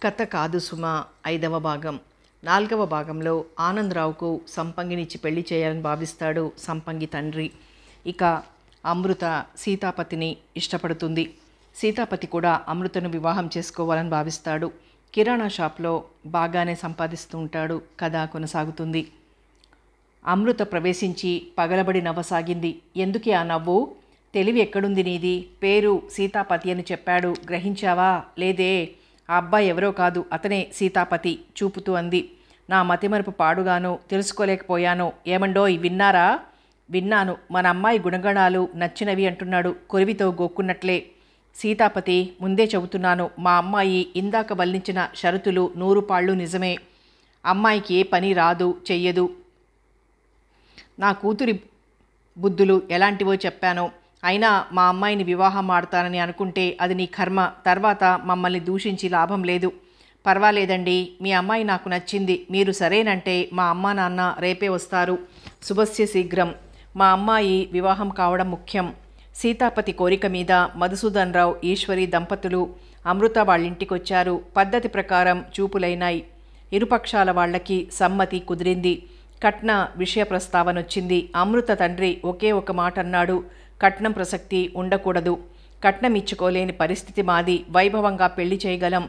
కథ కాదు సుమా 5వ భాగం. 4వ భాగంలో ఆనందరావుకు సంపంగినిచ్చి పెళ్లి చేయాలని భావిస్తాడు సంపంగి తండ్రి. ఇక అమృత సీతాపతిని ఇష్టపడుతుంది. సీతాపతి కూడా అమృతను వివాహం చేసుకోవాలని భావిస్తాడు. కిరాణా షాప్లో బాగానే సంపాదిస్తూ ఉంటాడు. కథ కొనసాగుతుంది. అమృత ప్రవేశించి పగలబడి నవ్వసాగింది. ఎందుకే ఆ నవ్వు? తెలివి ఎక్కడుంది నీది? పేరు సీతాపతి అని చెప్పాడు, గ్రహించావా? లేదే. ఆ అబ్బాయి ఎవరో కాదు, అతనే సీతాపతి చూపుతూ అంది. నా మతిమరుపు పాడుగాను, తెలుసుకోలేకపోయాను. ఏమండోయ్, విన్నారా? విన్నాను. మన అమ్మాయి గుణగణాలు నచ్చినవి అంటున్నాడు, కొరివితో గోక్కున్నట్లే. సీతాపతి, ముందే చెబుతున్నాను, మా అమ్మాయి ఇందాక వల్లించిన షరతులు 100 పాళ్ళు నిజమే. అమ్మాయికి ఏ పని రాదు, చెయ్యదు. నా కూతురి బుద్ధులు ఎలాంటివో చెప్పాను. అయినా మా అమ్మాయిని వివాహం ఆడతానని అనుకుంటే అది నీ కర్మ. తర్వాత మమ్మల్ని దూషించి లాభం లేదు. పర్వాలేదండి, మీ అమ్మాయి నాకు నచ్చింది. మీరు సరేనంటే మా అమ్మా నాన్న రేపే వస్తారు. శుభస్య శీఘ్రం. మా అమ్మాయి వివాహం కావడం ముఖ్యం. సీతాపతి కోరిక మీద మధుసూదన్ రావు, ఈశ్వరి దంపతులు అమృత వాళ్ళింటికొచ్చారు. పద్ధతి ప్రకారం చూపులైనాయి. ఇరుపక్షాల వాళ్లకి సమ్మతి కుదిరింది. కట్న విషయ ప్రస్తావనొచ్చింది. అమృత తండ్రి ఒకే ఒక మాట అన్నాడు, కట్నం ప్రసక్తి ఉండకూడదు. కట్నం ఇచ్చుకోలేని పరిస్థితి మాది. వైభవంగా పెళ్లి చేయగలం.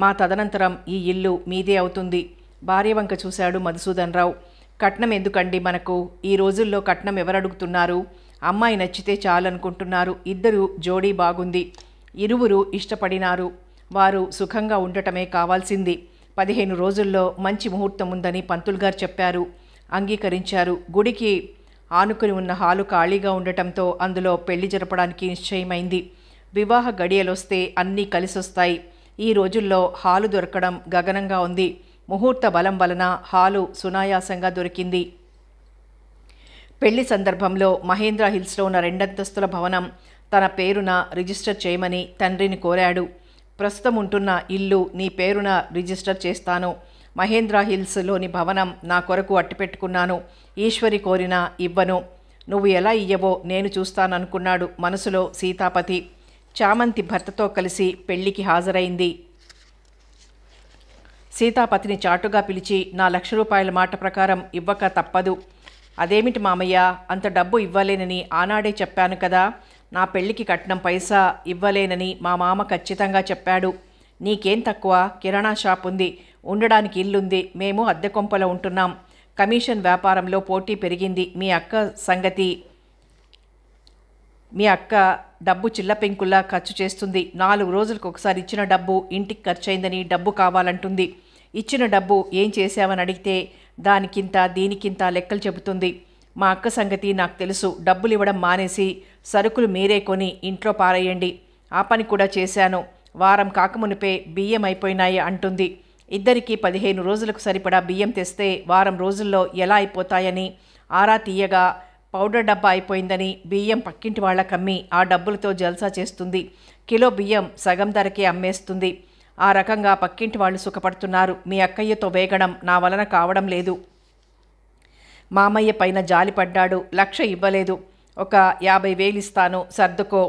మా తదనంతరం ఈ ఇల్లు మీదే అవుతుంది. భార్య వంక చూశాడు మధుసూదన్ రావు. కట్నం ఎందుకండి మనకు? ఈ రోజుల్లో కట్నం ఎవరడుగుతున్నారు? అమ్మాయి నచ్చితే చాలనుకుంటున్నారు. ఇద్దరు జోడీ బాగుంది. ఇరువురు ఇష్టపడినారు. వారు సుఖంగా ఉండటమే కావాల్సింది. 15 రోజుల్లో మంచి ముహూర్తం ఉందని పంతులు గారు చెప్పారు. అంగీకరించారు. గుడికి ఆనుకుని ఉన్న హాలు ఖాళీగా ఉండటంతో అందులో పెళ్లి జరపడానికి నిశ్చయమైంది. వివాహ గడియలొస్తే అన్నీ కలిసొస్తాయి. ఈ రోజుల్లో హాలు దొరకడం గగనంగా ఉంది. ముహూర్త బలం వలన హాలు సునాయాసంగా దొరికింది. పెళ్లి సందర్భంలో మహేంద్ర హిల్స్లో ఉన్న 2 అంతస్తుల భవనం తన పేరున రిజిస్టర్ చేయమని తండ్రిని కోరాడు. ప్రస్తుతం ఉంటున్న ఇల్లు నీ పేరున రిజిస్టర్ చేస్తాను. మహేంద్ర హిల్స్లోని భవనం నా కొరకు అట్టిపెట్టుకున్నాను. ఈశ్వరి కోరినా ఇవ్వను. నువ్వు ఎలా ఇయ్యవో నేను చూస్తాననుకున్నాడు మనసులో సీతాపతి. చామంతి భర్తతో కలిసి పెళ్లికి హాజరైంది. సీతాపతిని చాటుగా పిలిచి, నా ₹1,00,000 మాట ప్రకారం ఇవ్వక తప్పదు. అదేమిటి మామయ్య, అంత డబ్బు ఇవ్వలేనని ఆనాడే చెప్పాను కదా. నా పెళ్లికి కట్నం పైసా ఇవ్వలేనని మా మామ ఖచ్చితంగా చెప్పాడు. నీకేం తక్కువ? కిరాణా షాప్ ఉంది, ఉండడానికి ఇల్లుంది. మేము అద్దె కొంపలో ఉంటున్నాం. కమిషన్ వ్యాపారంలో పోటీ పెరిగింది. మీ అక్క డబ్బు చిల్లపెంకుల్లా ఖర్చు చేస్తుంది. 4 రోజులకు ఒకసారి ఇచ్చిన డబ్బు ఇంటికి ఖర్చయిందని డబ్బు కావాలంటుంది. ఇచ్చిన డబ్బు ఏం చేశావని అడిగితే దానికింత దీనికింత లెక్కలు చెబుతుంది. మా అక్క సంగతి నాకు తెలుసు. డబ్బులు ఇవ్వడం మానేసి సరుకులు మీరే కొని ఇంట్లో పారేయండి. ఆ పని కూడా చేశాను. వారం కాకమునిపే బియ్యం అయిపోయినాయి అంటుంది. ఇద్దరికీ 15 రోజులకు సరిపడా బియ్యం తెస్తే వారం రోజుల్లో ఎలా అయిపోతాయని ఆరా తీయగా పౌడర్ డబ్బా అయిపోయిందని బియ్యం పక్కింటి వాళ్ళకమ్మి ఆ డబ్బులతో జల్సా చేస్తుంది. కిలో బియ్యం సగం ధరకే అమ్మేస్తుంది. ఆ రకంగా పక్కింటి వాళ్ళు సుఖపడుతున్నారు. మీ అక్కయ్యతో వేగడం నా వలన కావడం లేదు. మామయ్య పైన జాలిపడ్డాడు. 1,00,000 ఇవ్వలేదు. ఒక 50,000 ఇస్తాను, సర్దుకో.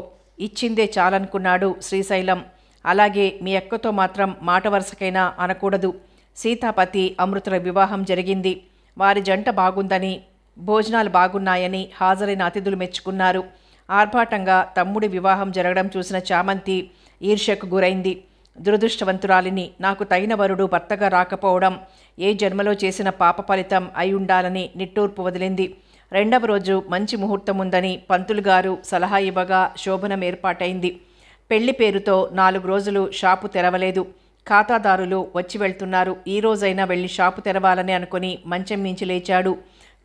ఇచ్చిందే చాలనుకున్నాడు శ్రీశైలం. అలాగే మీ అక్కతో మాత్రం మాట వరుసకైనా అనకూడదు. సీతాపతి అమృతుల వివాహం జరిగింది. వారి జంట బాగుందని, భోజనాలు బాగున్నాయని హాజరైన అతిథులు మెచ్చుకున్నారు. ఆర్భాటంగా తమ్ముడి వివాహం జరగడం చూసిన చామంతి ఈర్ష్యకు గురైంది. దురదృష్టవంతురాలిని. నాకు తగిన వరుడు భర్తగా రాకపోవడం ఏ జన్మలో చేసిన పాప ఫలితం అయి ఉండాలని నిట్టూర్పు వదిలింది. 2వ రోజు మంచి ముహూర్తం ఉందని పంతులు గారు సలహా ఇవ్వగా శోభనం ఏర్పాటైంది. పెళ్లి పేరుతో 4 రోజులు షాపు తెరవలేదు. ఖాతాదారులు వచ్చి వెళ్తున్నారు. ఈ రోజైనా వెళ్ళి షాపు తెరవాలని అనుకుని మంచం మించి లేచాడు.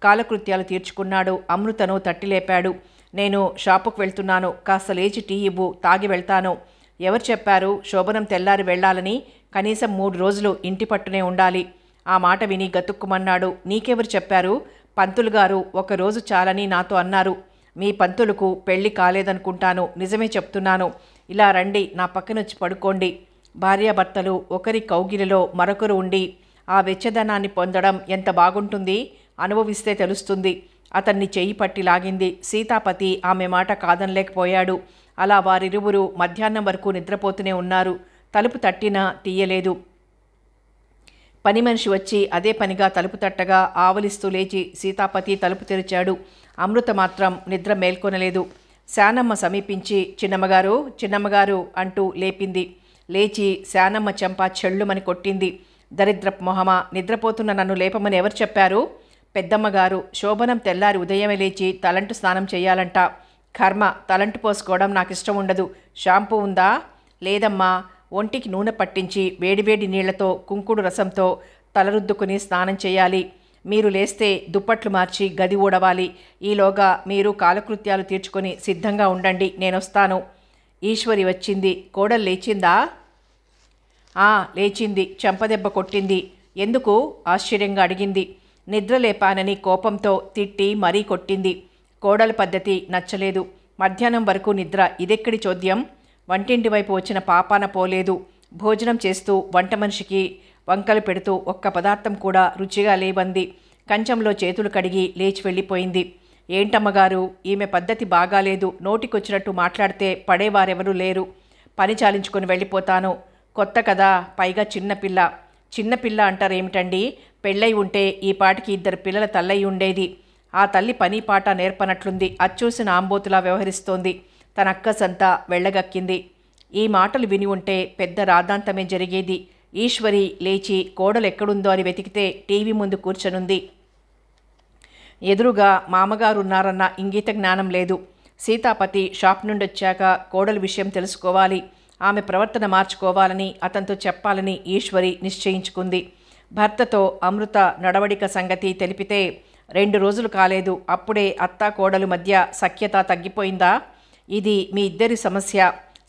కాలకృత్యాలు తీర్చుకున్నాడు. అమృతను తట్టి లేపాడు. నేను షాపుకు వెళ్తున్నాను, కాస్త లేచి టీ ఇవ్వు, తాగి వెళ్తాను. ఎవరు చెప్పారు శోభనం తెల్లారి వెళ్ళాలని? కనీసం 3 రోజులు ఇంటి పట్టునే ఉండాలి. ఆ మాట విని గతుక్కుమన్నాడు. నీకెవరు చెప్పారు? పంతులు గారు 1 రోజు చాలని నాతో అన్నారు. మీ పంతులకు పెళ్లి కాలేదనుకుంటాను. నిజమే చెప్తున్నాను. ఇలా రండి, నా పక్కనొచ్చి పడుకోండి. భార్యాభర్తలు ఒకరి కౌగిలిలో మరొకరు ఉండి ఆ వెచ్చదనాన్ని పొందడం ఎంత బాగుంటుంది, అనుభవిస్తే తెలుస్తుంది. అతన్ని చెయ్యి పట్టి లాగింది. సీతాపతి ఆమె మాట కాదనలేకపోయాడు. అలా వారిరువురు మధ్యాహ్నం వరకు నిద్రపోతూనే ఉన్నారు. తలుపు తట్టినా తీయలేదు. పని మనిషి వచ్చి అదే పనిగా తలుపు తట్టగా ఆవలిస్తూ లేచి సీతాపతి తలుపు తెరిచాడు. అమృత మాత్రం నిద్ర మేల్కొనలేదు. శానమ్మ సమీపించి చిన్నమ్మగారు చిన్నమ్మగారు అంటూ లేపింది. లేచి శానమ్మ చెంప చెళ్ళుమని కొట్టింది. దరిద్రపు మొహమా, నిద్రపోతున్న నన్ను లేపమని ఎవరు చెప్పారు? పెద్దమ్మగారు. శోభనం తెల్లారి ఉదయమే లేచి తలంటు స్నానం చేయాలంట. కర్మ, తలంటు పోసుకోవడం నాకు ఇష్టం ఉండదు. షాంపూ ఉందా? లేదమ్మా. ఒంటికి నూనె పట్టించి వేడివేడి నీళ్లతో కుంకుడు రసంతో తలరుద్దుకుని స్నానం చేయాలి. మీరు లేస్తే దుప్పట్లు మార్చి గది ఊడవాలి. ఈలోగా మీరు కాలకృత్యాలు తీర్చుకొని సిద్ధంగా ఉండండి, నేనొస్తాను. ఈశ్వరి వచ్చింది. కోడలు లేచిందా? లేచింది. చెంపదెబ్బ కొట్టింది. ఎందుకు? ఆశ్చర్యంగా అడిగింది. నిద్రలేపానని కోపంతో తిట్టి మరీ కొట్టింది. కోడల పద్ధతి నచ్చలేదు. మధ్యాహ్నం వరకు నిద్ర, ఇదెక్కడి చోద్యం? వంటింటి వైపు వచ్చిన పాపాన పోలేదు. భోజనం చేస్తూ వంట మనిషికి వంకలు పెడుతూ ఒక్క పదార్థం కూడా రుచిగా లేవంది. కంచంలో చేతులు కడిగి లేచి వెళ్ళిపోయింది. ఏంటమ్మగారు, ఈమె పద్ధతి బాగాలేదు. నోటికొచ్చినట్టు మాట్లాడితే పడేవారెవరూ లేరు. పని చాలించుకొని వెళ్ళిపోతాను. కొత్త కదా, పైగా చిన్నపిల్ల. చిన్నపిల్ల అంటారేమిటండి? పెళ్ళై ఉంటే ఈ పాటికి 2 పిల్లల తల్లయి ఉండేది. ఆ తల్లి పని పాట నేర్పనట్లుంది. అచ్చూసిన ఆంబోతులా వ్యవహరిస్తోంది. తన అక్కసంతా వెళ్ళగక్కింది. ఈ మాటలు విని ఉంటే పెద్ద రాద్ధాంతమే జరిగేది. ఈశ్వరి లేచి కోడలు ఎక్కడుందో అని వెతికితే టీవీ ముందు కూర్చనుంది. ఎదురుగా మామగారున్నారన్న ఇంగిత జ్ఞానం లేదు. సీతాపతి షాప్ నుండి వచ్చాక కోడలు విషయం తెలుసుకోవాలి. ఆమె ప్రవర్తన మార్చుకోవాలని అతనితో చెప్పాలని ఈశ్వరి నిశ్చయించుకుంది. భర్తతో అమృత నడవడిక సంగతి తెలిపితే 2 రోజులు కాలేదు. అప్పుడే అత్తా కోడలు మధ్య సఖ్యత తగ్గిపోయిందా? ఇది మీ ఇద్దరి సమస్య.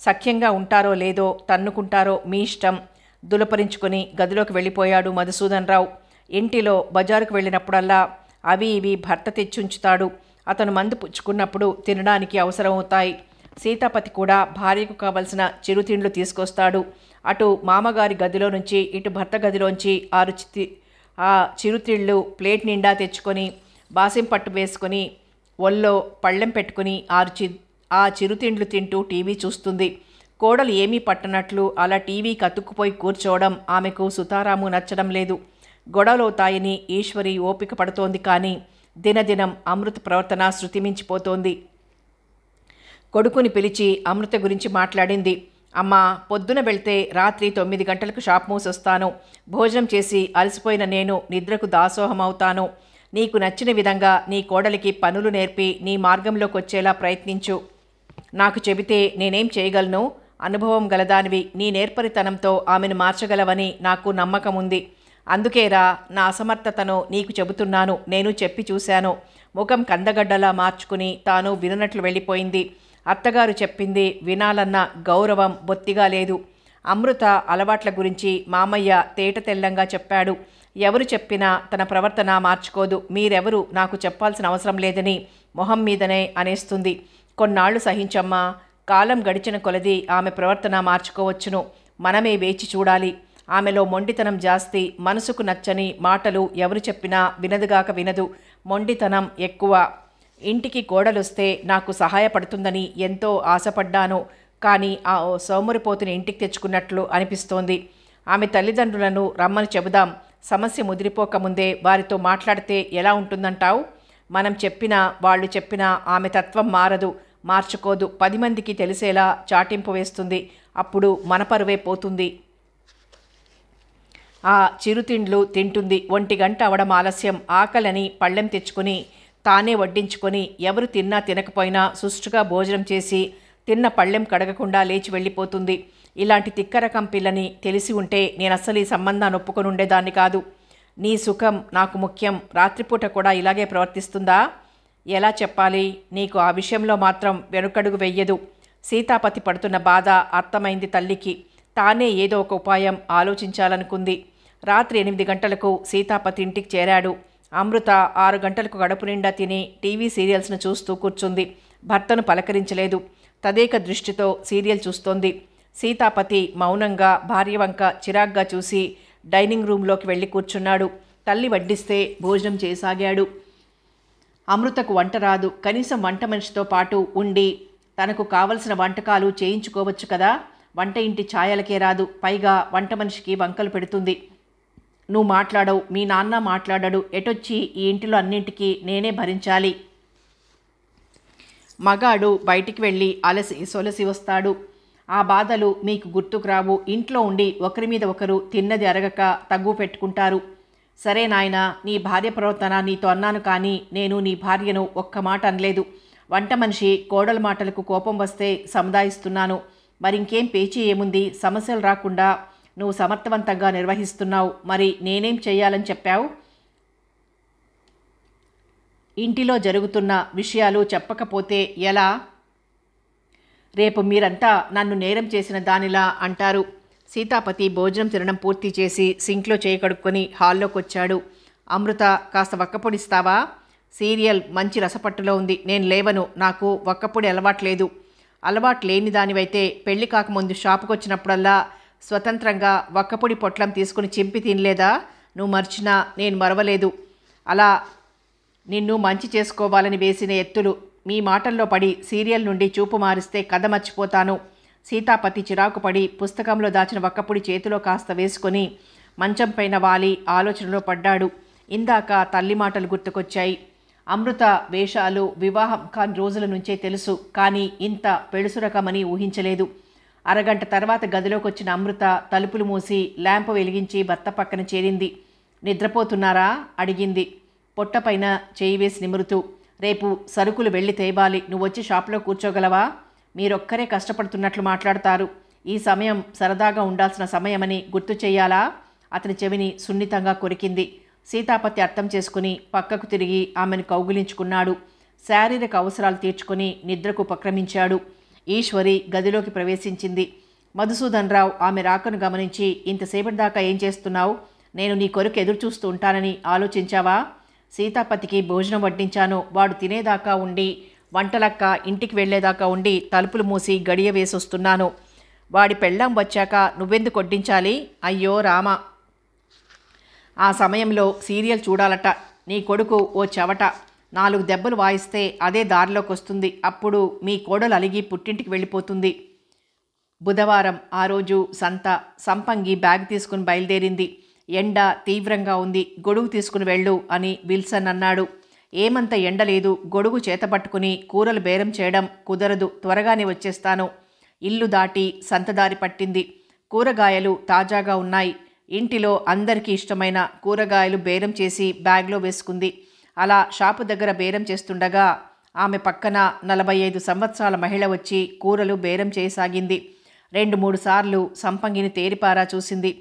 సఖ్యంగా ఉంటారో లేదో, తన్నుకుంటారో మీ ఇష్టం. దులపరించుకొని గదిలోకి వెళ్ళిపోయాడు మధుసూదన్ రావు. ఇంటిలో బజారుకు వెళ్ళినప్పుడల్లా అవి ఇవి భర్త తెచ్చుంచుతాడు. అతను మందు పుచ్చుకున్నప్పుడు తినడానికి అవసరమవుతాయి. సీతాపతి కూడా భార్యకు కావలసిన చిరుతిండ్లు తీసుకొస్తాడు. అటు మామగారి గదిలో నుంచి ఇటు భర్త గదిలోంచి ఆ చిరుతిళ్ళు ప్లేట్ నిండా తెచ్చుకొని బాసిం పట్టు వేసుకొని ఒళ్ళో పళ్ళెం పెట్టుకుని ఆ చిరుతిండ్లు తింటూ టీవీ చూస్తుంది. కోడలు ఏమీ పట్టనట్లు అలా టీవీకి అతుక్కుపోయి కూర్చోవడం ఆమెకు సుతారాము నచ్చడం లేదు. గొడవలవుతాయని ఈశ్వరి ఓపిక పడుతోంది. కానీ దినదినం అమృత ప్రవర్తన శృతిమించిపోతోంది. కొడుకుని పిలిచి అమృత గురించి మాట్లాడింది. అమ్మా, పొద్దున వెళ్తే రాత్రి 9 గంటలకు షాప్ మూసొస్తాను. భోజనం చేసి అలసిపోయిన నేను నిద్రకు దాసోహం అవుతాను. నీకు నచ్చిన విధంగా నీ కోడలికి పనులు నేర్పి నీ మార్గంలోకి వచ్చేలా ప్రయత్నించు. నాకు చెబితే నేనేం చేయగలను? అనుభవం గలదానివి. నీ నేర్పరితనంతో ఆమెను మార్చగలవని నాకు నమ్మకం ఉంది. అందుకేరా నా అసమర్థతను నీకు చెబుతున్నాను. నేను చెప్పి చూశాను. ముఖం కందగడ్డలా మార్చుకుని తాను విననట్లు వెళ్ళిపోయింది. అత్తగారు చెప్పింది వినాలన్న గౌరవం బొత్తిగా లేదు. అమృత అలవాట్ల గురించి మామయ్య తేట తెల్లంగా చెప్పాడు. ఎవరు చెప్పినా తన ప్రవర్తన మార్చుకోదు. మీరెవరు నాకు చెప్పాల్సిన అవసరం లేదని మొహం మీదనే అనేస్తుంది. కొన్నాళ్లు సహించమ్మా. కాలం గడిచిన కొలది ఆమె ప్రవర్తన మార్చుకోవచ్చును. మనమే వేచి చూడాలి. ఆమెలో మొండితనం జాస్తి. మనసుకు నచ్చని మాటలు ఎవరు చెప్పినా వినదుగాక వినదు. మొండితనం ఎక్కువ. ఇంటికి కోడలొస్తే నాకు సహాయపడుతుందని ఎంతో ఆశపడ్డాను. కానీ ఆ సోమరిపోతుని ఇంటికి తెచ్చుకున్నట్లు అనిపిస్తోంది. ఆమె తల్లిదండ్రులను రమ్మని చెబుదాం. సమస్య ముదిరిపోకముందే వారితో మాట్లాడితే ఎలా ఉంటుందంటావు? మనం చెప్పినా వాళ్ళు చెప్పినా ఆమె తత్వం మారదు, మార్చుకోదు. 10 మందికి తెలిసేలా చాటింపు వేస్తుంది. అప్పుడు మన పరువే పోతుంది. ఆ చిరుతిండ్లు తింటుంది. 1 గంట అవడం ఆలస్యం. ఆకలని పళ్ళెం తెచ్చుకొని తానే వడ్డించుకొని ఎవరు తిన్నా తినకపోయినా సుష్టుగా భోజనం చేసి తిన్న పళ్ళెం కడగకుండా లేచి వెళ్ళిపోతుంది. ఇలాంటి తిక్కరకం పిల్లని తెలిసి ఉంటే నేను అస్సలు ఈ సంబంధాన్ని ఒప్పుకొని ఉండేదాన్ని కాదు. నీ సుఖం నాకు ముఖ్యం. రాత్రిపూట కూడా ఇలాగే ప్రవర్తిస్తుందా? ఎలా చెప్పాలి? నీకు ఆ విషయంలో మాత్రం వెనుకడుగు వెయ్యదు. సీతాపతి పడుతున్న బాధ అర్థమైంది తల్లికి. తానే ఏదో ఒక ఉపాయం ఆలోచించాలనుకుంది. రాత్రి 8 గంటలకు సీతాపతి ఇంటికి చేరాడు. అమృత 6 గంటలకు కడుపు నిండా తిని టీవీ సీరియల్స్ను చూస్తూ కూర్చుంది. భర్తను పలకరించలేదు. తదేక దృష్టితో సీరియల్ చూస్తోంది. సీతాపతి మౌనంగా భార్య వంక చిరాగ్గా చూసి డైనింగ్ రూంలోకి వెళ్ళి కూర్చున్నాడు. తల్లి వడ్డిస్తే భోజనం చేయసాగాడు. అమృతకు వంట రాదు. కనీసం వంట మనిషితో పాటు ఉండి తనకు కావలసిన వంటకాలు చేయించుకోవచ్చు కదా. వంట ఇంటి ఛాయలకే రాదు. పైగా వంట మనిషికి వంకలు పెడుతుంది. నువ్వు మాట్లాడవు, మీ నాన్న మాట్లాడడు, ఎటొచ్చి ఈ ఇంటిలో అన్నింటికీ నేనే భరించాలి. మగాడు బయటికి వెళ్ళి అలసి సొలసి వస్తాడు. ఆ బాధలు మీకు గుర్తుకు రావు. ఇంట్లో ఉండి ఒకరి మీద ఒకరు తిన్నది అరగక తగ్గు పెట్టుకుంటారు. సరే నాయనా, నీ భార్య ప్రవర్తన నీతో అన్నాను, కానీ నేను నీ భార్యను ఒక్క మాట అనలేదు. వంట మనిషి కోడల మాటలకు కోపం వస్తే సముదాయిస్తున్నాను. మరింకేం పేచీ ఏముంది? సమస్యలు రాకుండా నువ్వు సమర్థవంతంగా నిర్వహిస్తున్నావు. మరి నేనేం చెయ్యాలని చెప్పావు? ఇంటిలో జరుగుతున్న విషయాలు చెప్పకపోతే ఎలా? రేపు మీరంతా నన్ను నేరం చేసిన దానిలా అంటారు. సీతాపతి భోజనం తినడం పూర్తి చేసి సింక్లో చేయి కడుక్కొని హాల్లోకి వచ్చాడు. అమృత, కాస్త వక్కపొడిస్తావా? సీరియల్ మంచి రసపట్టులో ఉంది. నేను లేవను, నాకు వక్కపొడి అలవాట్లేదు. అలవాటు లేని దానివైతే పెళ్లి కాకముందు షాపుకి వచ్చినప్పుడల్లా స్వతంత్రంగా వక్కపొడి పొట్లం తీసుకుని చింపి తినలేదా? నువ్వు మర్చినా నేను మరవలేదు. అలా నిన్ను మంచి చేసుకోవాలని వేసిన ఎత్తులు. మీ మాటల్లో పడి సీరియల్ నుండి చూపు మారిస్తే కథ మర్చిపోతాను. సీతాపతి చిరాకు పడి పుస్తకంలో దాచిన వక్కపొడి చేతిలో కాస్త వేసుకొని మంచం పైన వాలి ఆలోచనలో పడ్డాడు. ఇందాక తల్లి మాటలు గుర్తుకొచ్చాయి. అమృత వేషాలు వివాహం కాని రోజుల నుంచే తెలుసు, కానీ ఇంత పెడుసురకమని ఊహించలేదు. అరగంట తర్వాత గదిలోకి వచ్చిన అమృత తలుపులు మూసి ల్యాంపు వెలిగించి భర్త పక్కన చేరింది. నిద్రపోతున్నారా? అడిగింది పొట్టపైన చేయి వేసి నిమురుతూ. రేపు సరుకులు వెళ్ళి తేవాలి. నువ్వొచ్చి షాప్లో కూర్చోగలవా? మీరొక్కరే కష్టపడుతున్నట్లు మాట్లాడతారు. ఈ సమయం సరదాగా ఉండాల్సిన సమయమని గుర్తు చెయ్యాలా? అతని చెవిని సున్నితంగా కొరికింది. సీతాపతి అర్థం చేసుకుని పక్కకు తిరిగి ఆమెను కౌగిలించుకున్నాడు. శారీరక అవసరాలు తీర్చుకొని నిద్రకు ఉపక్రమించాడు. ఈశ్వరి గదిలోకి ప్రవేశించింది. మధుసూదన్ రావు ఆమె రాకను గమనించి, ఇంతసేపటి దాకా ఏం చేస్తున్నావు? నేను నీ కొరకు ఎదురు చూస్తూ ఉంటానని ఆలోచించావా? సీతాపతికి భోజనం వడ్డించాను. వాడు తినేదాకా ఉండి, వంటలక్క ఇంటికి వెళ్లేదాకా ఉండి తలుపులు మూసి గడియ వేసొస్తున్నాను. వాడి పెళ్ళాం వచ్చాక నువ్వెందుకు వడ్డించాలి? అయ్యో రామ, ఆ సమయంలో సీరియల్ చూడాలట. నీ కొడుకు ఓ చెవట. 4 దెబ్బలు వాయిస్తే అదే దారిలోకి వస్తుంది. అప్పుడు మీ కోడలు అలిగి పుట్టింటికి వెళ్ళిపోతుంది. బుధవారం ఆ రోజు సంపంగి బ్యాగ్ తీసుకుని బయలుదేరింది. ఎండ తీవ్రంగా ఉంది. గొడుగు తీసుకుని వెళ్ళు అని విల్సన్ అన్నాడు. ఏమంత ఎండ లేదు. గొడుగు చేతపట్టుకుని కూరలు బేరం చేయడం కుదరదు. త్వరగానే వచ్చేస్తాను. ఇల్లు దాటి సంతదారి పట్టింది. కూరగాయలు తాజాగా ఉన్నాయి. ఇంటిలో అందరికీ ఇష్టమైన కూరగాయలు బేరం చేసి బ్యాగ్లో వేసుకుంది. అలా షాపు దగ్గర బేరం చేస్తుండగా ఆమె పక్కన 45 సంవత్సరాల మహిళ వచ్చి కూరలు బేరం చేయసాగింది. 2-3 సార్లు సంపంగిని తేరిపారా చూసింది.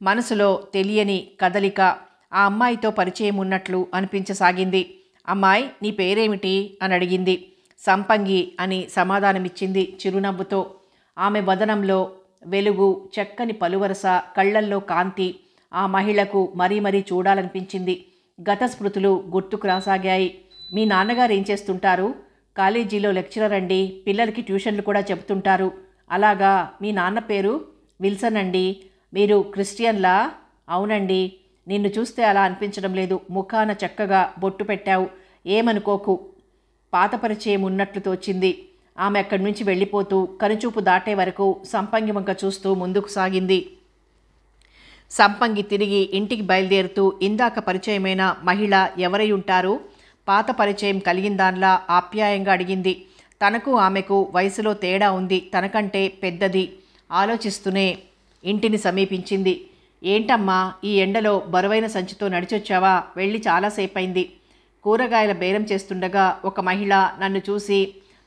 మనసులో తెలియని కదలిక. ఆ అమ్మాయితో పరిచయం ఉన్నట్లు అనిపించసాగింది. అమ్మాయి, నీ పేరేమిటి అని అడిగింది. సంపంగి అని సమాధానమిచ్చింది చిరునవ్వుతో. ఆమె వదనంలో వెలుగు, చక్కని పలువరస, కళ్లల్లో కాంతి ఆ మహిళకు మరీ మరీ చూడాలనిపించింది. గత స్మృతులు గుర్తుకు రాసాగాయి. మీ నాన్నగారు ఏం చేస్తుంటారు? కాలేజీలో లెక్చరర్ అండి. పిల్లలకి ట్యూషన్లు కూడా చెబుతుంటారు. అలాగా. మీ నాన్న పేరు? విల్సన్ అండి. మీరు క్రిస్టియన్లా? అవునండి. నిన్ను చూస్తే అలా అనిపించడం లేదు. ముఖాన చక్కగా బొట్టు పెట్టావు. ఏమనుకోకు. పాత పరిచయం ఉన్నట్లు తోచింది. ఆమె అక్కడి నుంచి వెళ్ళిపోతూ కనుచూపు దాటే వరకు సంపంగి వంక చూస్తూ ముందుకు సాగింది. సంపంగి తిరిగి ఇంటికి బయలుదేరుతూ ఇందాక పరిచయమైన మహిళ ఎవరై ఉంటారు? పాత పరిచయం కలిగిన దానిలా ఆప్యాయంగా అడిగింది. తనకు ఆమెకు వయసులో తేడా ఉంది. తనకంటే పెద్దది. ఆలోచిస్తూనే ఇంటిని సమీపించింది. ఏంటమ్మా, ఈ ఎండలో బరువైన సంచితో నడిచొచ్చావా? వెళ్ళి చాలాసేపైంది. కూరగాయల బేరం చేస్తుండగా ఒక మహిళ నన్ను చూసి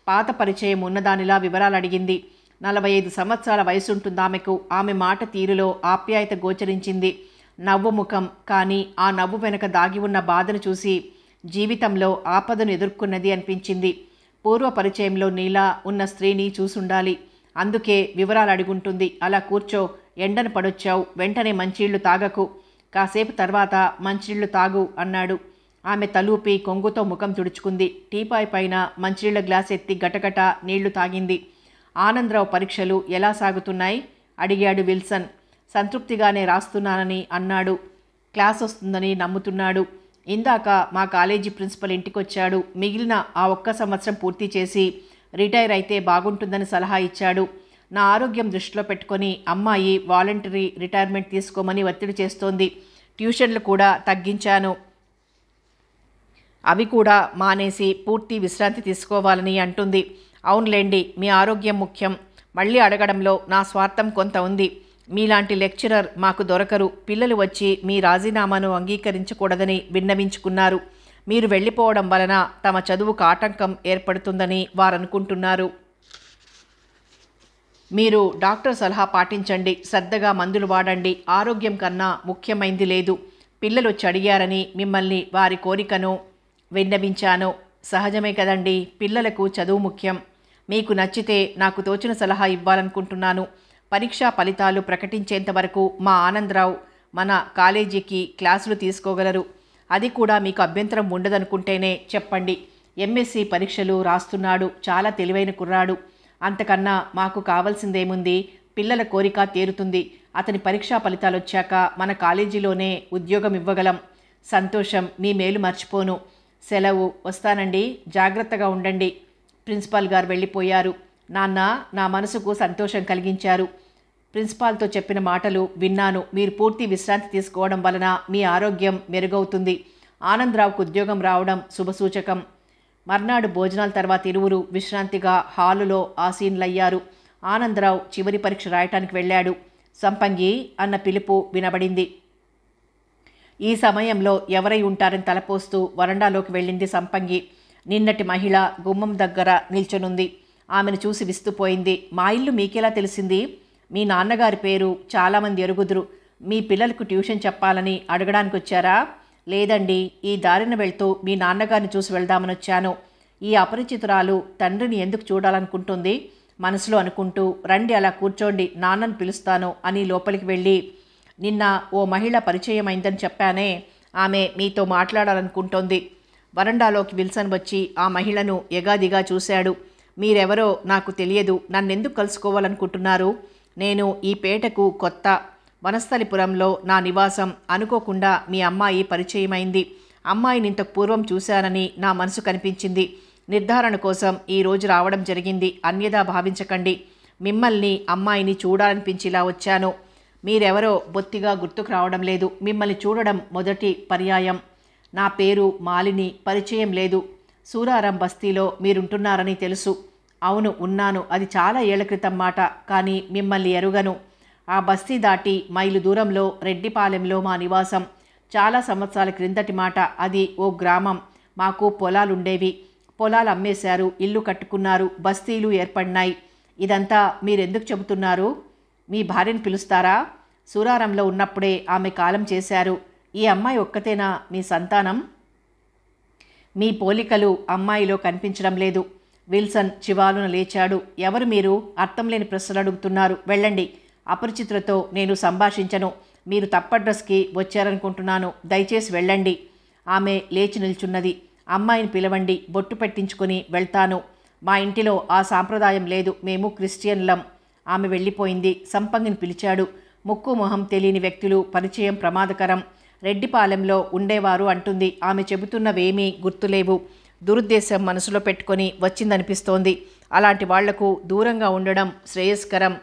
పాత పరిచయం ఉన్నదానిలా వివరాలు అడిగింది. 45 సంవత్సరాల వయసుంటుందామెకు. ఆమె మాట తీరులో ఆప్యాయత గోచరించింది. నవ్వు ముఖం, కానీ ఆ నవ్వు వెనక దాగి ఉన్న బాధను చూసి జీవితంలో ఆపదను ఎదుర్కొన్నది అనిపించింది. పూర్వ పరిచయంలో నీలా ఉన్న స్త్రీని చూసుండాలి. అందుకే వివరాలు అడుగుంటుంది. అలా కూర్చో, ఎండను పడొచ్చావు. వెంటనే మంచినీళ్లు తాగకు. కాసేపు తర్వాత మంచినీళ్లు తాగు అన్నాడు. ఆమె తలూపి కొంగుతో ముఖం తుడుచుకుంది. టీపాయ్ పైన మంచినీళ్ల గ్లాస్ ఎత్తి గటగట నీళ్లు తాగింది. ఆనందరావు పరీక్షలు ఎలా సాగుతున్నాయి? అడిగాడు విల్సన్. సంతృప్తిగానే రాస్తున్నానని అన్నాడు. క్లాస్ వస్తుందని నమ్ముతున్నాడు. ఇందాక మా కాలేజీ ప్రిన్సిపల్ ఇంటికొచ్చాడు. మిగిలిన ఆ 1 సంవత్సరం పూర్తి చేసి రిటైర్ అయితే బాగుంటుందని సలహా ఇచ్చాడు. నా ఆరోగ్యం దృష్టిలో పెట్టుకొని అమ్మాయి వాలంటరీ రిటైర్మెంట్ తీసుకోమని ఒత్తిడి చేస్తోంది. ట్యూషన్లు కూడా తగ్గించాను. అవి కూడా మానేసి పూర్తి విశ్రాంతి తీసుకోవాలని అంటుంది. అవునులేండి, మీ ఆరోగ్యం ముఖ్యం. మళ్ళీ అడగడంలో నా స్వార్థం కొంత ఉంది. మీలాంటి లెక్చరర్ మాకు దొరకరు. పిల్లలు వచ్చి మీ రాజీనామాను అంగీకరించకూడదని విన్నవించుకున్నారు. మీరు వెళ్ళిపోవడం వలన తమ చదువుకు ఆటంకం ఏర్పడుతుందని వారనుకుంటున్నారు. మీరు డాక్టర్ సలహా పాటించండి. శ్రద్ధగా మందులు వాడండి. ఆరోగ్యం కన్నా ముఖ్యమైంది లేదు. పిల్లలు వచ్చి అడిగారని మిమ్మల్ని వారి కోరికను విన్నవించాను. సహజమే కదండి, పిల్లలకు చదువు ముఖ్యం. మీకు నచ్చితే నాకు తోచిన సలహా ఇవ్వాలనుకుంటున్నాను. పరీక్షా ఫలితాలు ప్రకటించేంత వరకు మా ఆనందరావు మన కాలేజీకి క్లాసులు తీసుకోగలరు. అది కూడా మీకు అభ్యంతరం ఉండదనుకుంటేనే చెప్పండి. ఎంఎస్సి పరీక్షలు రాస్తున్నాడు. చాలా తెలివైన కుర్రాడు. అంతకన్నా మాకు కావాల్సిందేముంది? పిల్లల కోరిక తీరుతుంది. అతని పరీక్షా ఫలితాలు వచ్చాక మన కాలేజీలోనే ఉద్యోగం ఇవ్వగలం. సంతోషం. మీ మేలు మర్చిపోను. సెలవు. వస్తానండి. జాగ్రత్తగా ఉండండి. ప్రిన్సిపాల్ గారు వెళ్ళిపోయారు. నాన్న నా మనసుకు సంతోషం కలిగించారు. ప్రిన్సిపాల్తో చెప్పిన మాటలు విన్నాను. మీరు పూర్తి విశ్రాంతి తీసుకోవడం వలన మీ ఆరోగ్యం మెరుగవుతుంది. ఆనందరావుకు ఉద్యోగం రావడం శుభసూచకం. మర్నాడు భోజనాల తర్వాత ఇరువురు విశ్రాంతిగా హాలులో ఆసీనులయ్యారు. ఆనందరావు చివరి పరీక్ష రాయటానికి వెళ్ళాడు. సంపంగి అన్న పిలుపు వినబడింది. ఈ సమయంలో ఎవరై ఉంటారని తలపోస్తూ వరండాలోకి వెళ్ళింది సంపంగి. నిన్నటి మహిళ గుమ్మం దగ్గర నిల్చొనుంది. ఆమెను చూసి విస్తుపోయింది. మా ఇల్లు మీకెలా తెలిసింది? మీ నాన్నగారి పేరు చాలామంది ఎరుగుదురు. మీ పిల్లలకు ట్యూషన్ చెప్పాలని అడగడానికి వచ్చారా? లేదండి, ఈ దారిన వెళ్తూ మీ నాన్నగారిని చూసి వెళ్దామని వచ్చాను. ఈ అపరిచితురాలు తండ్రిని ఎందుకు చూడాలనుకుంటుంది? మనసులో అనుకుంటూ, రండి అలా కూర్చోండి, నాన్నను పిలుస్తాను అని లోపలికి వెళ్ళి, నిన్న ఓ మహిళ పరిచయం అయిందని చెప్పానే, ఆమె మీతో మాట్లాడాలనుకుంటోంది. వరండాలోకి విల్సన్ వచ్చి ఆ మహిళను ఎగాదిగా చూశాడు. మీరెవరో నాకు తెలియదు. నన్నెందుకు కలుసుకోవాలనుకుంటున్నారు? నేను ఈ పేటకు కొత్త. వనస్థలిపురంలో నా నివాసం. అనుకోకుండా మీ అమ్మాయి పరిచయమైంది. అమ్మాయిని ఇంతకు పూర్వం చూశానని నా మనసు కనిపించింది. నిర్ధారణ కోసం ఈ రోజు రావడం జరిగింది. అన్యదా భావించకండి. మిమ్మల్ని అమ్మాయిని చూడాలనిపించిలా వచ్చాను. మీరెవరో బొత్తిగా గుర్తుకు రావడం లేదు. మిమ్మల్ని చూడడం మొదటి పర్యాయం. నా పేరు మాలిని. పరిచయం లేదు. సూరారం బస్తీలో మీరుంటున్నారని తెలుసు. అవును, ఉన్నాను. అది చాలా ఏళ్ల క్రితం మాట. కానీ మిమ్మల్ని ఎరుగను. ఆ బస్తీ దాటి మైలు దూరంలో రెడ్డిపాలెంలో మా నివాసం. చాలా సంవత్సరాల క్రిందటి మాట. అది ఓ గ్రామం. మాకు పొలాలుండేవి. పొలాలు అమ్మేశారు. ఇల్లు కట్టుకున్నారు. బస్తీలు ఏర్పడినాయి. ఇదంతా మీరెందుకు చెబుతున్నారు? మీ భార్యను పిలుస్తారా? సూరారంలో ఉన్నప్పుడే ఆమె కాలం చేశారు. ఈ అమ్మాయి ఒక్కతేనా మీ సంతానం? మీ పోలికలు అమ్మాయిలో కనిపించడం లేదు. విల్సన్ చివాలున లేచాడు. ఎవరు మీరు? అర్థం లేని ప్రశ్నలు అడుగుతున్నారు. వెళ్ళండి. అపరిచితులతో నేను సంభాషించను. మీరు తప్పడ్రస్కి వచ్చారనుకుంటున్నాను. దయచేసి వెళ్ళండి. ఆమె లేచి నిల్చున్నది. అమ్మాయిని పిలవండి. బొట్టు పెట్టించుకొని వెళ్తాను. మా ఇంటిలో ఆ సాంప్రదాయం లేదు. మేము క్రిస్టియన్లం. ఆమె వెళ్ళిపోయింది. సంపంగిని పిలిచాడు. ముక్కు మొహం తెలియని వ్యక్తులు పరిచయం ప్రమాదకరం. రెడ్డిపాలెంలో ఉండేవారు అంటుంది. ఆమె చెబుతున్నవేమీ గుర్తులేవు. దురుద్దేశం మనసులో పెట్టుకొని వచ్చిందనిపిస్తోంది. అలాంటి వాళ్లకు దూరంగా ఉండడం శ్రేయస్కరం.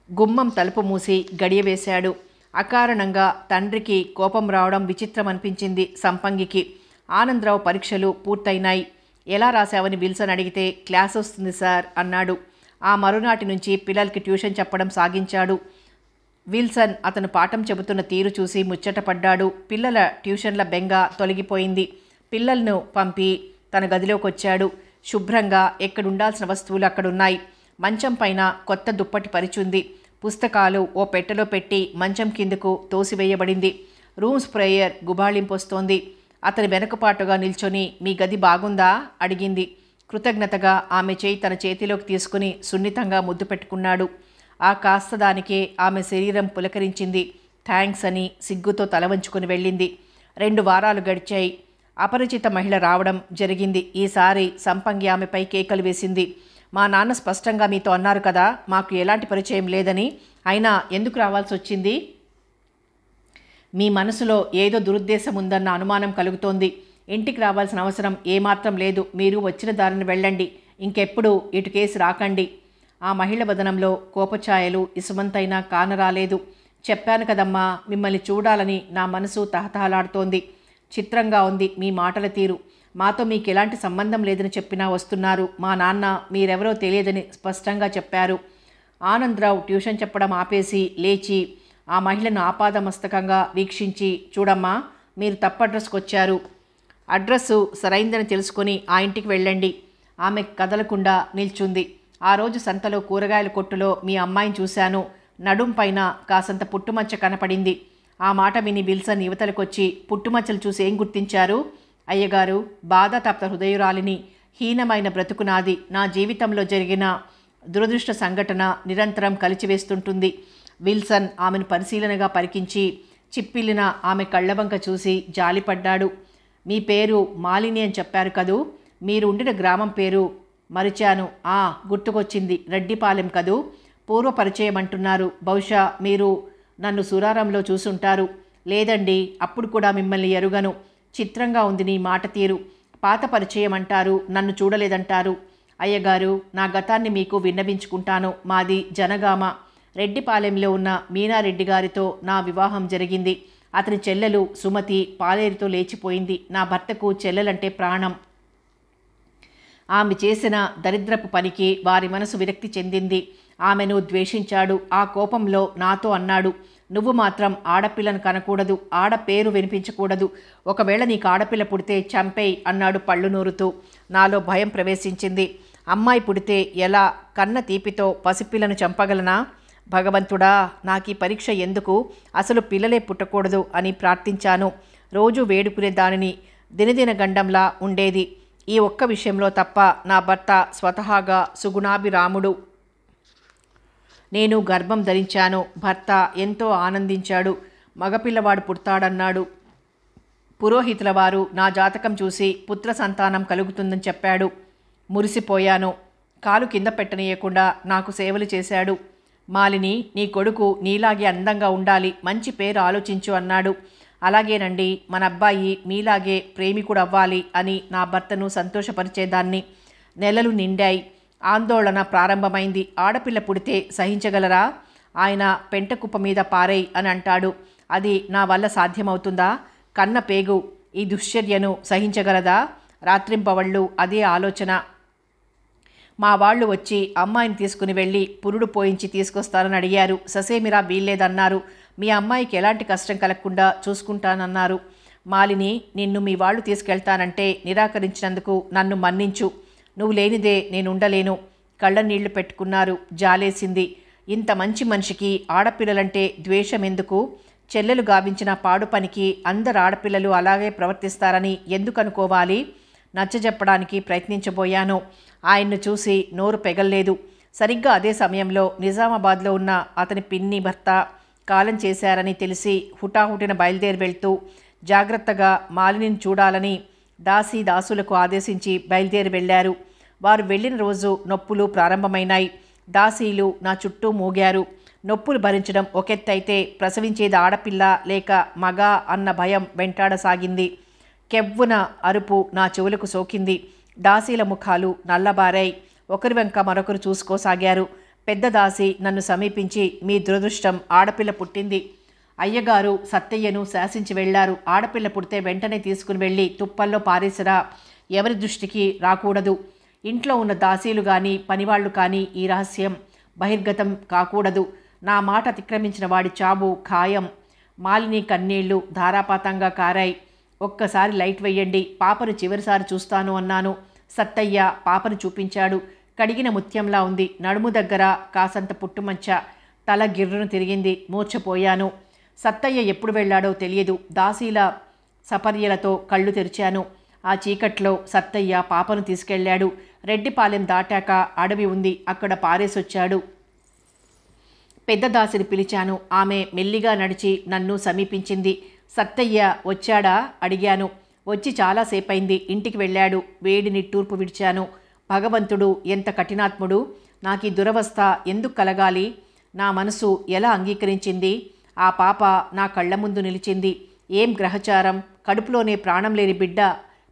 గుమ్మం తలుపు మూసి గడియవేశాడు. అకారణంగా తండ్రికి కోపం రావడం విచిత్రం అనిపించింది సంపంగికి. ఆనందరావు పరీక్షలు పూర్తయినాయి. ఎలా రాశావని విల్సన్ అడిగితే, క్లాస్ వస్తుంది సార్ అన్నాడు. ఆ మరునాటి నుంచి పిల్లలకి ట్యూషన్ చెప్పడం సాగించాడు. విల్సన్ అతను పాఠం చెబుతున్న తీరు చూసి ముచ్చటపడ్డాడు. పిల్లల ట్యూషన్ల బెంగ తొలగిపోయింది. పిల్లలను పంపి తన గదిలోకి వచ్చాడు. శుభ్రంగా ఎక్కడుండాల్సిన వస్తువులు అక్కడున్నాయి. మంచం పైన కొత్త దుప్పటి పరిచుంది. పుస్తకాలు ఓ పెట్టెలో పెట్టి మంచం కిందకు తోసివేయబడింది. Room sprayer గుబాళింపొస్తోంది. అతని వెనకపాటుగా నిల్చొని, మీ గది బాగుందా అడిగింది. కృతజ్ఞతగా ఆమె చేయి తన చేతిలోకి తీసుకుని సున్నితంగా ముద్దు పెట్టుకున్నాడు. ఆ కాస్త దానికే ఆమె శరీరం పులకరించింది. థ్యాంక్స్ అని సిగ్గుతో తల వంచుకొని వెళ్ళింది. 2 వారాలు గడిచాయి. అపరిచిత మహిళ రావడం జరిగింది. ఈసారి సంపంగి ఆమెపై కేకలు వేసింది. మా నాన్న స్పష్టంగా మీతో అన్నారు కదా, మాకు ఎలాంటి పరిచయం లేదని. అయినా ఎందుకు రావాల్సి వచ్చింది? మీ మనసులో ఏదో దురుద్దేశం ఉందన్న అనుమానం కలుగుతోంది. ఇంటికి రావాల్సిన అవసరం ఏమాత్రం లేదు. మీరు వచ్చిన దారిని వెళ్ళండి. ఇంకెప్పుడు ఇటుకేసి రాకండి. ఆ మహిళ వదనంలో కోపఛాయలు ఇసుమంతైనా కానరాలేదు. చెప్పాను కదమ్మా, మిమ్మల్ని చూడాలని నా మనసు తహతహలాడుతోంది. చిత్రంగా ఉంది మీ మాటల తీరు. మాతో మీకు ఎలాంటి సంబంధం లేదని చెప్పినా వస్తున్నారు. మా నాన్న మీరెవరో తెలియదని స్పష్టంగా చెప్పారు. ఆనందరావు ట్యూషన్ చెప్పడం ఆపేసి లేచి ఆ మహిళను ఆపాదమస్తకంగా వీక్షించి, చూడమ్మా, మీరు తప్పు అడ్రస్కి వచ్చారు. అడ్రస్సు సరైందని తెలుసుకొని ఆ ఇంటికి వెళ్ళండి. ఆమె కదలకుండా నిల్చుంది. ఆ రోజు సంతలో కూరగాయల కొట్టులో మీ అమ్మాయిని చూశాను. నడుం పైన కాసంత పుట్టుమచ్చ కనపడింది. ఆ మాట విని విల్సన్ యువతలకొచ్చి, పుట్టుమచ్చలు చూసి ఏం గుర్తించారు? అయ్యగారు, బాధాతప్త హృదయురాలిని. హీనమైన బ్రతుకు నాది. నా జీవితంలో జరిగిన దురదృష్ట సంఘటన నిరంతరం కలిచివేస్తుంటుంది. విల్సన్ ఆమెను పరిశీలనగా పరికించి చిప్పిల్లిన ఆమె కళ్ళవంక చూసి జాలిపడ్డాడు. మీ పేరు మాలిని అని చెప్పారు కదూ? మీరు ఉండిన గ్రామం పేరు మరిచాను. గుర్తుకొచ్చింది, రెడ్డిపాలెం కదూ? పూర్వపరిచయం అంటున్నారు. బహుశా మీరు నన్ను సురారంలో చూసుంటారు. లేదండి, అప్పుడు కూడా మిమ్మల్ని ఎరుగను. చిత్రంగా ఉంది నీ మాట తీరు. పాత పరిచయం అంటారు, నన్ను చూడలేదంటారు. అయ్యగారు, నా గతాన్ని మీకు విన్నవించుకుంటాను. మాది జనగామ. రెడ్డిపాలెంలో ఉన్న మీనారెడ్డి గారితో నా వివాహం జరిగింది. అతని చెల్లెలు సుమతి పాలేరుతో లేచిపోయింది. నా భర్తకు చెల్లెలంటే ప్రాణం. ఆమె చేసిన దరిద్రపు పనికి వారి మనసు విరక్తి చెందింది. ఆమెను ద్వేషించాడు. ఆ కోపంలో నాతో అన్నాడు, నువ్వు మాత్రం ఆడపిల్లను కనకూడదు, ఆడపేరు వినిపించకూడదు. ఒకవేళ నీకు ఆడపిల్ల పుడితే చంపేయి అన్నాడు పళ్ళు నూరుతూ. నాలో భయం ప్రవేశించింది. అమ్మాయి పుడితే ఎలా? కన్న తీపితో పసిపిల్లను చంపగలనా? భగవంతుడా, నాకు ఈ పరీక్ష ఎందుకు? అసలు పిల్లలే పుట్టకూడదు అని ప్రార్థించాను. రోజు వేడుకునే దానిని దినదిన గండంలా ఉండేది. ఈ ఒక్క విషయంలో తప్ప నా భర్త స్వతహాగా సుగుణాభిరాముడు. నేను గర్భం ధరించాను. భర్త ఎంతో ఆనందించాడు. మగపిల్లవాడు పుడతాడన్నాడు. పురోహితుల వారు నా జాతకం చూసి పుత్ర సంతానం కలుగుతుందని చెప్పాడు. మురిసిపోయాను. కాలు కింద పెట్టనీయకుండా నాకు సేవలు చేశాడు. మాలిని, నీ కొడుకు నీలాగే అందంగా ఉండాలి, మంచి పేరు ఆలోచించు అన్నాడు. అలాగేనండి, మన అబ్బాయి మీలాగే ప్రేమికుడు అవ్వాలి అని నా భర్తను సంతోషపరిచేదాన్ని. నెలలు నిండాయి. ఆందోళన ప్రారంభమైంది. ఆడపిల్ల పుడితే సహించగలరా? ఆయన పెంటకుప్ప మీద పారేయ్ అని అంటాడు. అది నా వల్ల సాధ్యమవుతుందా? కన్న పేగు ఈ దుశ్చర్యను సహించగలదా? రాత్రింపవళ్ళు అదే ఆలోచన. మా వాళ్ళు వచ్చి అమ్మాయిని తీసుకుని వెళ్ళి పురుడు పోయించి తీసుకొస్తానని అడిగారు. ససేమిరా వీల్లేదన్నారు. మీ అమ్మాయికి ఎలాంటి కష్టం కలగకుండా చూసుకుంటానన్నారు. మాలిని, నిన్ను మీ వాళ్ళు తీసుకెళ్తానంటే నిరాకరించినందుకు నన్ను మన్నించు. నువ్వు లేనిదే నేనుండలేను. కళ్ళ నీళ్లు పెట్టుకున్నారు. జాలేసింది. ఇంత మంచి మనిషికి ఆడపిల్లలంటే ద్వేషం ఎందుకు? చెల్లెలు గావించిన పాడు పనికి అందరు ఆడపిల్లలు అలాగే ప్రవర్తిస్తారని ఎందుకు అనుకోవాలి? నచ్చజెప్పడానికి ప్రయత్నించబోయాను. ఆయన్ను చూసి నోరు పెగల్లేదు. సరిగ్గా అదే సమయంలో నిజామాబాద్లో ఉన్న అతని పిన్ని భర్త కాలం చేశారని తెలిసి హుటాహుటిన బయలుదేరి వెళ్తూ జాగ్రత్తగా మాలినిని చూడాలని దాసీదాసులకు ఆదేశించి బయలుదేరి వెళ్లారు. వారు వెళ్ళిన రోజు నొప్పులు ప్రారంభమైనాయి. దాసీలు నా చుట్టూ మూగారు. నొప్పులు భరించడం ఒకెత్తైతే ప్రసవించేది ఆడపిల్ల లేక మగ అన్న భయం వెంటాడసాగింది. కెవ్వున అరుపు నా చెవులకు సోకింది. దాసీల ముఖాలు నల్లబారాయి. ఒకరి వెంక మరొకరు చూసుకోసాగారు. పెద్ద దాసి నన్ను సమీపించి, మీ దురదృష్టం, ఆడపిల్ల పుట్టింది. అయ్యగారు సత్తయ్యను శాసించి వెళ్లారు. ఆడపిల్ల పుడితే వెంటనే తీసుకుని వెళ్ళి తుప్పల్లో పారేసిరా. ఎవరి దృష్టికి రాకూడదు. ఇంట్లో ఉన్న దాసీలు కానీ పనివాళ్లు కానీ ఈ రహస్యం బహిర్గతం కాకూడదు. నా మాట అతిక్రమించిన వాడి చావు ఖాయం. మాలిని కన్నీళ్లు ధారాపాతంగా కారాయి. ఒక్కసారి లైట్ వెయ్యండి, పాపను చివరిసారి చూస్తాను అన్నాను. సత్తయ్య పాపను చూపించాడు. కడిగిన ముత్యంలా ఉంది. నడుము దగ్గర కాసంత పుట్టుమచ్చ. తల గిర్రును తిరిగింది. మూర్ఛపోయాను. సత్తయ్య ఎప్పుడు వెళ్ళాడో తెలియదు. దాసీల సపర్యలతో కళ్ళు తెరిచాను. ఆ చీకట్లో సత్తయ్య పాపను తీసుకెళ్లాడు. రెడ్డిపాలెం దాటాక అడవి ఉంది. అక్కడ పారేసొచ్చాడు. పెద్ద దాసిని పిలిచాను. ఆమె మెల్లిగా నడిచి నన్ను సమీపించింది. సత్తయ్య వచ్చాడా అడిగాను. వచ్చి చాలాసేపైంది. ఇంటికి వెళ్ళాడు. వేడి నిట్టూర్పు విడిచాను. భగవంతుడు ఎంత కఠినాత్ముడు! నాకు ఈ దురవస్థ ఎందుకు కలగాలి? నా మనసు ఎలా అంగీకరించింది? ఆ పాప నా కళ్ల ముందు నిలిచింది. ఏం గ్రహచారం! కడుపులోనే ప్రాణం లేని బిడ్డ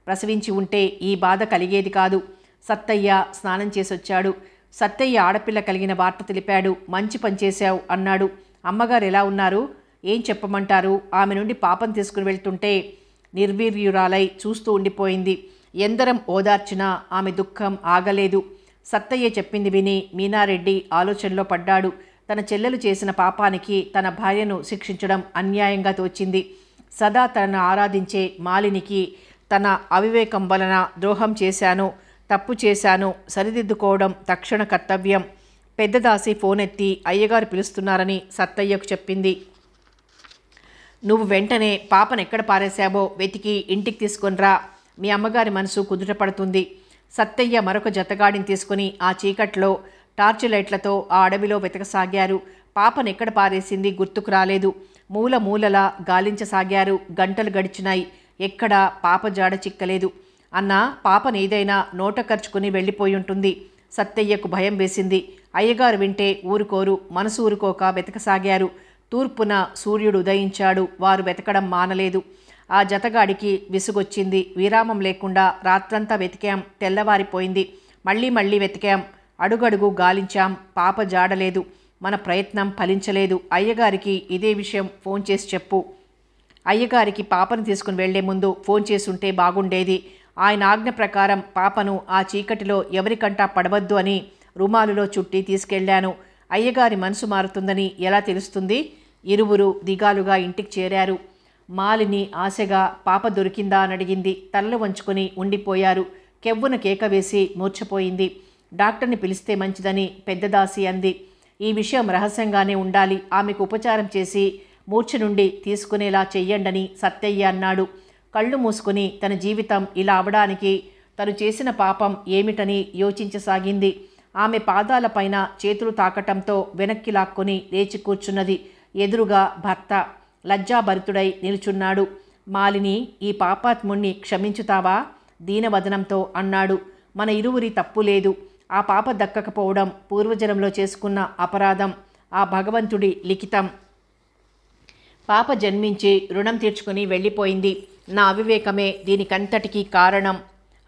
ప్రసవించి ఉంటే ఈ బాధ కలిగేది కాదు. సత్తయ్య స్నానం చేసొచ్చాడు. సత్తయ్య ఆడపిల్ల కలిగిన వార్త తెలిపాడు. మంచి పనిచేశావు అన్నాడు. అమ్మగారు ఎలా ఉన్నారు? ఏం చెప్పమంటారు? ఆమె నుండి పాపం తీసుకుని వెళ్తుంటే నిర్వీర్యురాలై చూస్తూ ఉండిపోయింది. ఎందరం ఓదార్చినా ఆమె దుఃఖం ఆగలేదు. సత్తయ్య చెప్పింది విని మీనారెడ్డి ఆలోచనలో పడ్డాడు. తన చెల్లెలు చేసిన పాపానికి తన భార్యను శిక్షించడం అన్యాయంగా తోచింది. సదా తనను ఆరాధించే మాలినికి తన అవివేకం వలన ద్రోహం చేశాను, తప్పు చేశాను, సరిదిద్దుకోవడం తక్షణ కర్తవ్యం. పెద్దదాసి ఫోన్ ఎత్తి అయ్యగారు పిలుస్తున్నారని సత్తయ్యకు చెప్పింది. నువ్వు వెంటనే పాపను ఎక్కడ పారేశావో వెతికి ఇంటికి తీసుకొనిరా. మీ అమ్మగారి మనసు కుదుటపడుతుంది. సత్తయ్య మరొక జతగాడిని తీసుకుని ఆ చీకట్లో టార్చ్ లైట్లతో ఆ అడవిలో వెతకసాగారు. పాపను ఎక్కడ పారేసింది గుర్తుకు రాలేదు. మూల మూలలా గాలించసాగారు. గంటలు గడిచినాయి. ఎక్కడా పాప జాడ చిక్కలేదు. అన్న పాపనేదైనా నోట ఖర్చుకుని వెళ్ళిపోయి ఉంటుంది. సత్తయ్యకు భయం వేసింది. అయ్యగారు వింటే ఊరుకోరు. మనసు ఊరుకోక వెతకసాగారు. తూర్పున సూర్యుడు ఉదయించాడు. వారు వెతకడం మానలేదు. ఆ జతగాడికి విసుగొచ్చింది. విరామం లేకుండా రాత్రంతా వెతికాం. తెల్లవారిపోయింది. మళ్ళీ వెతికాం. అడుగడుగు గాలించాం. పాప జాడలేదు. మన ప్రయత్నం ఫలించలేదు. అయ్యగారికి ఇదే విషయం ఫోన్ చేసి చెప్పు. అయ్యగారికి పాపను తీసుకుని వెళ్లే ముందు ఫోన్ చేసుంటే బాగుండేది. ఆయన ఆజ్ఞ ప్రకారం పాపను ఆ చీకటిలో ఎవరికంటా పడవద్దు అని రుమాలులో చుట్టి తీసుకెళ్లాను. అయ్యగారి మనసు మారుతుందని ఎలా తెలుస్తుంది? ఇరువురు దిగాలుగా ఇంటికి చేరారు. మాలిని ఆశగా పాప దొరికిందా అని అడిగింది. తలలు వంచుకొని ఉండిపోయారు. కెవ్వున కేక వేసి మూర్ఛపోయింది. డాక్టర్ని పిలిస్తే మంచిదని పెద్దదాసి అంది. ఈ విషయం రహస్యంగానే ఉండాలి. ఆమెకు ఉపచారం చేసి మూర్ఛ నుండి తీసుకునేలా చెయ్యండని సత్తయ్య అన్నాడు. కళ్ళు మూసుకుని తన జీవితం ఇలా అవడానికి తను చేసిన పాపం ఏమిటని యోచించసాగింది. ఆమె పాదాలపైన చేతులు తాకటంతో వెనక్కి లాక్కొని లేచి కూర్చున్నది. ఎదురుగా భర్త లజ్జాభరితుడై నిలుచున్నాడు. మాలిని, ఈ పాపాత్ముణ్ణి క్షమించుతావా? దీనవదనంతో అన్నాడు. మన ఇరువురి తప్పు లేదు. ఆ పాప దక్కకపోవడం పూర్వజన్మలో చేసుకున్న అపరాధం. ఆ భగవంతుడి లిఖితం. పాప జన్మించి రుణం తీర్చుకుని వెళ్ళిపోయింది. నా అవివేకమే దీనికంతటికీ కారణం.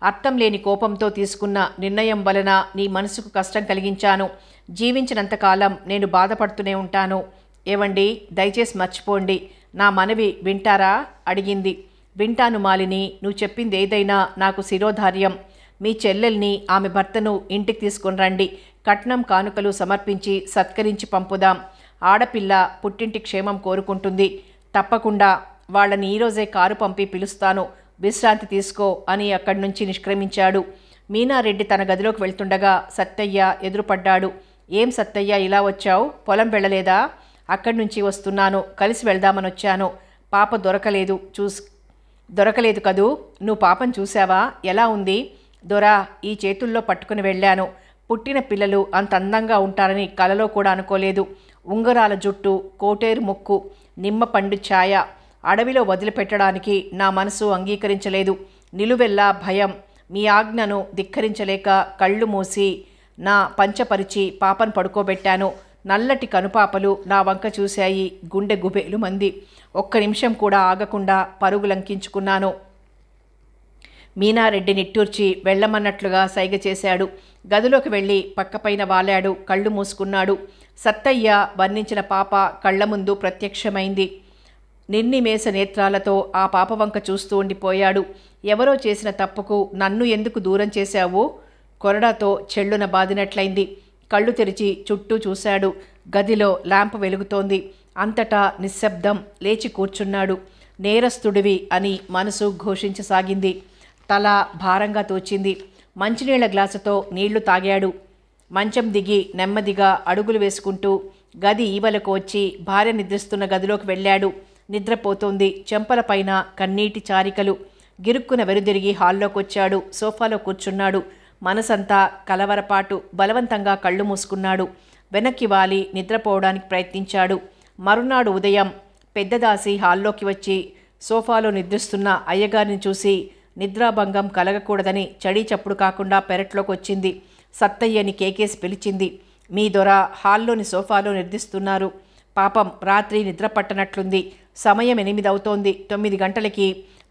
అర్థం లేని కోపంతో తీసుకున్న నిర్ణయం వలన నీ మనసుకు కష్టం కలిగించాను. జీవించినంతకాలం నేను బాధపడుతూనే ఉంటాను. ఏవండి, దయచేసి మర్చిపోండి. నా మనవి వింటారా? అడిగింది. వింటాను మాలిని. నువ్వు చెప్పింది ఏదైనా నాకు శిరోధార్యం. మీ చెల్లెల్ని, ఆమె భర్తను ఇంటికి తీసుకుని రండి. కట్నం కానుకలు సమర్పించి సత్కరించి పంపుదాం. ఆడపిల్ల పుట్టింటి క్షేమం కోరుకుంటుంది. తప్పకుండా వాళ్ళని ఈరోజే కారు పంపి పిలుస్తాను. విశ్రాంతి తీసుకో అని అక్కడి నుంచి నిష్క్రమించాడు. మీనారెడ్డి తన గదిలోకి వెళ్తుండగా సత్తయ్య ఎదురుపడ్డాడు. ఏం సత్తయ్య, ఇలా వచ్చావు? పొలం వెళ్ళలేదా? అక్కడి నుంచి వస్తున్నాను. కలిసి వెళ్దామని వచ్చాను. పాప దొరకలేదు కదూ. నువ్వు పాపం చూసావా? ఎలా ఉంది? దొరా, ఈ చేతుల్లో పట్టుకుని వెళ్ళాను. పుట్టిన పిల్లలు అంత అందంగా ఉంటారని కలలో కూడా అనుకోలేదు. ఉంగరాల జుట్టు, కోటేరు ముక్కు, నిమ్మ పండు ఛాయ. అడవిలో వదిలిపెట్టడానికి నా మనసు అంగీకరించలేదు. నిలువెల్లా భయం. మీ ఆజ్ఞను ధిక్కరించలేక కళ్ళు మూసి నా పంచపరిచి పాపను పడుకోబెట్టాను. నల్లటి కనుపాపలు నా వంక చూశాయి. గుండె గుబేలు మంది. ఒక్క నిమిషం కూడా ఆగకుండా పరుగులంకించుకున్నాను. మీనారెడ్డి నిట్టూర్చి వెళ్ళమన్నట్లుగా సైగ చేశాడు. గదిలోకి వెళ్ళి పక్కపైన వాలాడు. కళ్ళు మూసుకున్నాడు. సత్తయ్య వర్ణించిన పాప కళ్ల ముందు ప్రత్యక్షమైంది. నిర్నిమేష నేత్రాలతో ఆ పాప వంక చూస్తూ ఉండిపోయాడు. ఎవరో చేసిన తప్పుకు నన్ను ఎందుకు దూరం చేశావు? కొరడాతో చెళ్ళున బాదినట్లయింది. కళ్ళు తెరిచి చుట్టూ చూశాడు. గదిలో ల్యాంపు వెలుగుతోంది. అంతటా నిశ్శబ్దం. లేచి కూర్చున్నాడు. నేరస్తుడివి అని మనసు ఘోషించసాగింది. తల భారంగా తోచింది. మంచినీళ్ల గ్లాసుతో నీళ్లు తాగాడు. మంచం దిగి నెమ్మదిగా అడుగులు వేసుకుంటూ గది ఈవలకు వచ్చి భార్య నిద్రిస్తున్న గదిలోకి వెళ్ళాడు. నిద్రపోతోంది. చెంపలపైన కన్నీటి చారికలు. గిరుక్కున వెనుదిరిగి హాల్లోకొచ్చాడు. సోఫాలో కూర్చున్నాడు. మనసంతా కలవరపాటు. బలవంతంగా కళ్ళు మూసుకున్నాడు. వెనక్కి వాలి నిద్రపోవడానికి ప్రయత్నించాడు. మరునాడు ఉదయం పెద్దదాసి హాల్లోకి వచ్చి సోఫాలో నిద్రిస్తున్న అయ్యగారిని చూసి నిద్రాభంగం కలగకూడదని చడీ చప్పుడు కాకుండా పెరట్లోకి వచ్చింది. సత్తయ్యని కేకేసి పిలిచింది. మీ దొర హాల్లోని సోఫాలో నిద్రిస్తున్నారు. పాపం రాత్రి నిద్ర పట్టనట్లుంది. సమయం 8 అవుతోంది. 9 గంటలకి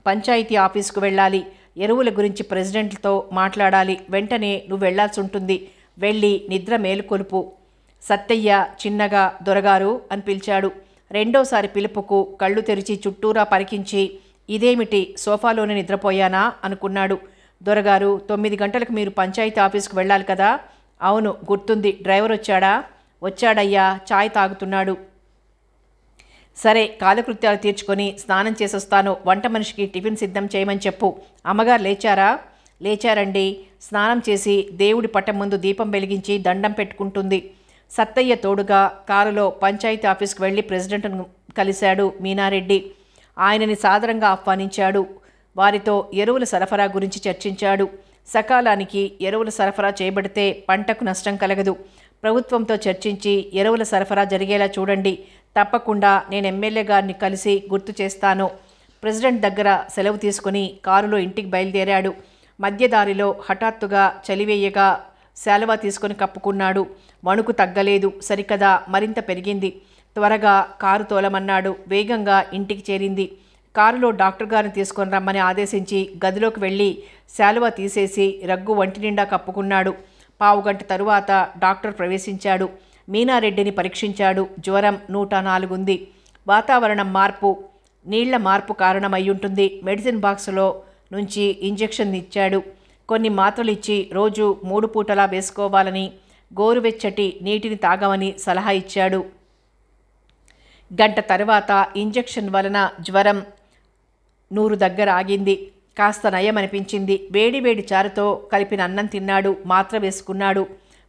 పంచాయతీ ఆఫీసుకు వెళ్ళాలి. ఎరువుల గురించి ప్రెసిడెంట్తో మాట్లాడాలి. వెంటనే నువ్వు వెళ్లాల్సి ఉంటుంది. వెళ్ళి నిద్ర మేలుకొలుపు. సత్తయ్య చిన్నగా దొరగారు అని పిలిచాడు. రెండోసారి పిలుపుకు కళ్ళు తెరిచి చుట్టూరా పరికించి ఇదేమిటి సోఫాలోనే నిద్రపోయానా అనుకున్నాడు. దొరగారు, 9 గంటలకు మీరు పంచాయతీ ఆఫీస్కు వెళ్ళాలి కదా? అవును, గుర్తుంది. డ్రైవర్ వచ్చాడా? వచ్చాడయ్యా, ఛాయ్ తాగుతున్నాడు. సరే, కాలకృత్యాలు తీర్చుకొని స్నానం చేసొస్తాను. వంట మనిషికి టిఫిన్ సిద్ధం చేయమని చెప్పు. అమ్మగారు లేచారా? లేచారండి. స్నానం చేసి దేవుడి పట్టం ముందు దీపం వెలిగించి దండం పెట్టుకుంటుంది. సత్తయ్య తోడుగా కారులో పంచాయతీ ఆఫీస్కి వెళ్ళి ప్రెసిడెంట్ను కలిశాడు మీనారెడ్డి. ఆయనని సాదరంగా ఆహ్వానించాడు. వారితో ఎరువుల సరఫరా గురించి చర్చించాడు. సకాలానికి ఎరువుల సరఫరా చేయబడితే పంటకు నష్టం కలగదు. ప్రభుత్వంతో చర్చించి ఎరువుల సరఫరా జరిగేలా చూడండి. తప్పకుండా నేను ఎమ్మెల్యే గారిని కలిసి గుర్తు చేస్తాను. ప్రెసిడెంట్ దగ్గర సెలవు తీసుకుని కారులో ఇంటికి బయలుదేరాడు. మధ్యదారిలో హఠాత్తుగా చలివేయగా శాలువా తీసుకొని కప్పుకున్నాడు. వణుకు తగ్గలేదు, సరికదా మరింత పెరిగింది. త్వరగా కారు తోలమన్నాడు. వేగంగా ఇంటికి చేరింది. కారులో డాక్టర్ గారిని తీసుకొని రమ్మని ఆదేశించి గదిలోకి వెళ్ళి శాలువా తీసేసి రగ్గు వంటి నిండా కప్పుకున్నాడు. పావుగంట తరువాత డాక్టర్ ప్రవేశించాడు. మీనారెడ్డిని పరీక్షించాడు. జ్వరం 104 ఉంది. వాతావరణం మార్పు, నీళ్ల మార్పు కారణమయ్యుంటుంది. మెడిసిన్ బాక్సులో నుంచి ఇంజెక్షన్ ఇచ్చాడు. కొన్ని మాత్రలు ఇచ్చి రోజు 3 పూటలా వేసుకోవాలని, గోరువెచ్చటి నీటిని తాగమని సలహా ఇచ్చాడు. గంట తర్వాత ఇంజెక్షన్ వలన జ్వరం 100 దగ్గర ఆగింది. కాస్త నయం అనిపించింది. వేడివేడి చారుతో కలిపిన అన్నం తిన్నాడు. మాత్ర వేసుకున్నాడు.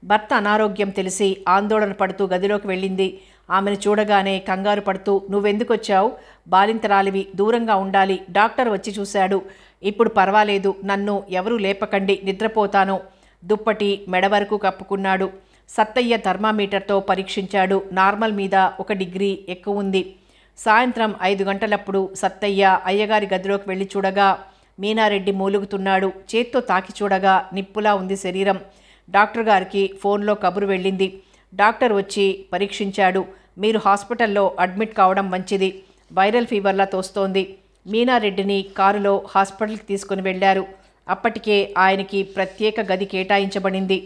భర్త అనారోగ్యం తెలిసి ఆందోళన పడుతూ గదిలోకి వెళ్ళింది. ఆమెను చూడగానే కంగారు పడుతూ, నువ్వెందుకొచ్చావు? బాలింతరాలివి, దూరంగా ఉండాలి. డాక్టర్ వచ్చి చూశాడు. ఇప్పుడు పర్వాలేదు, నన్ను ఎవరూ లేపకండి, నిద్రపోతాను. దుప్పటి మెడ వరకు కప్పుకున్నాడు. సత్తయ్య థర్మామీటర్తో పరీక్షించాడు. నార్మల్ మీద 1 డిగ్రీ ఎక్కువ ఉంది. సాయంత్రం 5 గంటలప్పుడు సత్తయ్య అయ్యగారి గదిలోకి వెళ్ళి చూడగా మీనారెడ్డి మూలుగుతున్నాడు. చేత్తో తాకి చూడగా నిప్పులా ఉంది శరీరం. డాక్టర్ గారికి ఫోన్లో కబురు వెళ్ళింది. డాక్టర్ వచ్చి పరీక్షించాడు. మీరు హాస్పిటల్లో అడ్మిట్ కావడం మంచిది. వైరల్ ఫీవర్లా తోస్తోంది. మీనారెడ్డిని కారులో హాస్పిటల్కి తీసుకుని వెళ్ళారు. అప్పటికే ఆయనకి ప్రత్యేక గది కేటాయించబడింది.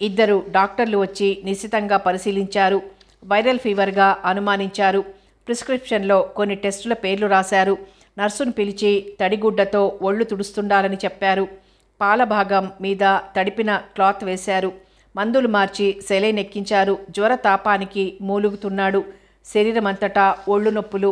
2 డాక్టర్లు వచ్చి నిశితంగా పరిశీలించారు. వైరల్ ఫీవర్గా అనుమానించారు. ప్రిస్క్రిప్షన్లో కొన్ని టెస్టుల పేర్లు రాశారు. నర్సును పిలిచి తడిగుడ్డతో ఒళ్ళు తుడుస్తుండాలని చెప్పారు. పాల భాగం మీద తడిపిన క్లాత్ వేశారు. మందులు మార్చి సెలైన్ ఎక్కించారు. జ్వర తాపానికి మూలుగుతున్నాడు. శరీరమంతటా ఒళ్ళు నొప్పులు.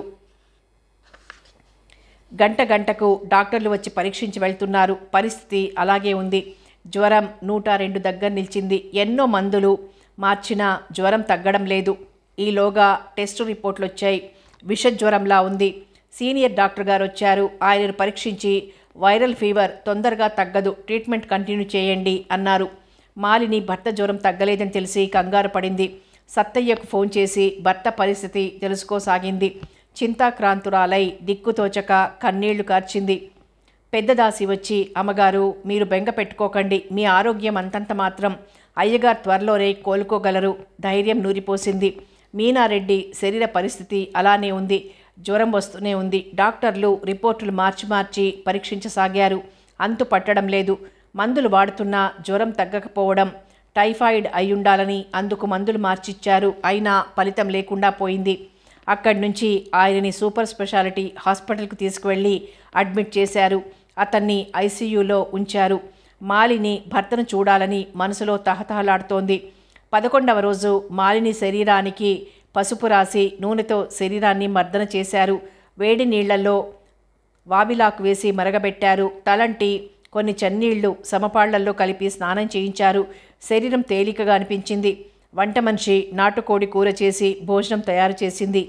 గంటకు డాక్టర్లు వచ్చి పరీక్షించి వెళ్తున్నారు. పరిస్థితి అలాగే ఉంది. జ్వరం 102 దగ్గర నిలిచింది. ఎన్నో మందులు మార్చినా జ్వరం తగ్గడం లేదు. ఈలోగా టెస్టు రిపోర్ట్లు వచ్చాయి. విషజ్వరంలా ఉంది. సీనియర్ డాక్టర్ గారు వచ్చారు. ఆయనను పరీక్షించి వైరల్ ఫీవర్ తొందరగా తగ్గదు, ట్రీట్మెంట్ కంటిన్యూ చేయండి అన్నారు. మాలిని భర్త జ్వరం తగ్గలేదని తెలిసి కంగారు పడింది. సత్తయ్యకు ఫోన్ చేసి భర్త పరిస్థితి తెలుసుకోసాగింది. చింతాక్రాంతురాలై దిక్కుతోచక కన్నీళ్లు కార్చింది. పెద్దదాసి వచ్చి, అమ్మగారు మీరు బెంగ పెట్టుకోకండి, మీ ఆరోగ్యం అంతంత మాత్రం, అయ్యగారు త్వరలోనే కోలుకోగలరు, ధైర్యం నూరిపోసింది. మీనారెడ్డి శరీర పరిస్థితి అలానే ఉంది. జ్వరం వస్తూనే ఉంది. డాక్టర్లు రిపోర్టులు మార్చి పరీక్షించసాగారు. అంతు పట్టడం లేదు. మందులు వాడుతున్నా జ్వరం తగ్గకపోవడం టైఫాయిడ్ అయ్యుండాలని అందుకు మందులు మార్చిచ్చారు. అయినా ఫలితం లేకుండా పోయింది. అక్కడి నుంచి ఆయనని సూపర్ స్పెషాలిటీ హాస్పిటల్కు తీసుకువెళ్ళి అడ్మిట్ చేశారు. అతన్ని ఐసీయూలో ఉంచారు. మాలిని భర్తను చూడాలని మనసులో తహతహలాడుతోంది. 11వ రోజు మాలిని శరీరానికి పసుపు రాసి నూనెతో శరీరాన్ని మర్దన చేశారు. వేడి నీళ్లలో వావిలాకు వేసి మరగబెట్టారు. తలంటి కొన్ని చన్నీళ్లు సమపాళ్లల్లో కలిపి స్నానం చేయించారు. శరీరం తేలికగా అనిపించింది. వంట మనిషి నాటుకోడి కూర చేసి భోజనం తయారు చేసింది.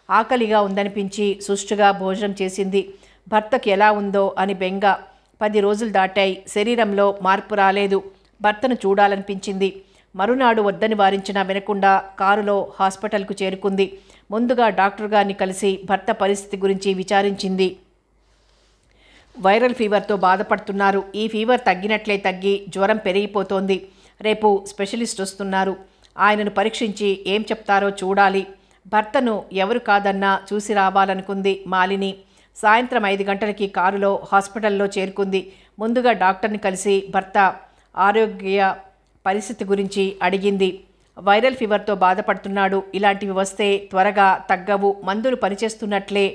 ఆకలిగా ఉందనిపించి సుష్టుగా భోజనం చేసింది. భర్తకి ఎలా ఉందో అని బెంగ. 10 రోజులు దాటాయి. శరీరంలో మార్పు రాలేదు. భర్తను చూడాలనిపించింది. మరునాడు వద్దని వారించినా వినకుండా కారులో హాస్పిటల్కు చేరుకుంది. ముందుగా డాక్టర్ గారిని కలిసి భర్త పరిస్థితి గురించి విచారించింది. వైరల్ ఫీవర్తో బాధపడుతున్నారు. ఈ ఫీవర్ తగ్గినట్లే తగ్గి జ్వరం పెరిగిపోతోంది. రేపు స్పెషలిస్ట్ వస్తున్నారు. ఆయనను పరీక్షించి ఏం చెప్తారో చూడాలి. భర్తను ఎవరు కాదన్నా చూసి రావాలనుకుంది మాలిని. సాయంత్రం 5 గంటలకి కారులో హాస్పిటల్లో చేరుకుంది. ముందుగా డాక్టర్ని కలిసి భర్త ఆరోగ్య పరిస్థితి గురించి అడిగింది. వైరల్ ఫీవర్తో బాధపడుతున్నాడు. ఇలాంటివి వస్తే త్వరగా తగ్గవు. మందులు పనిచేస్తున్నట్లే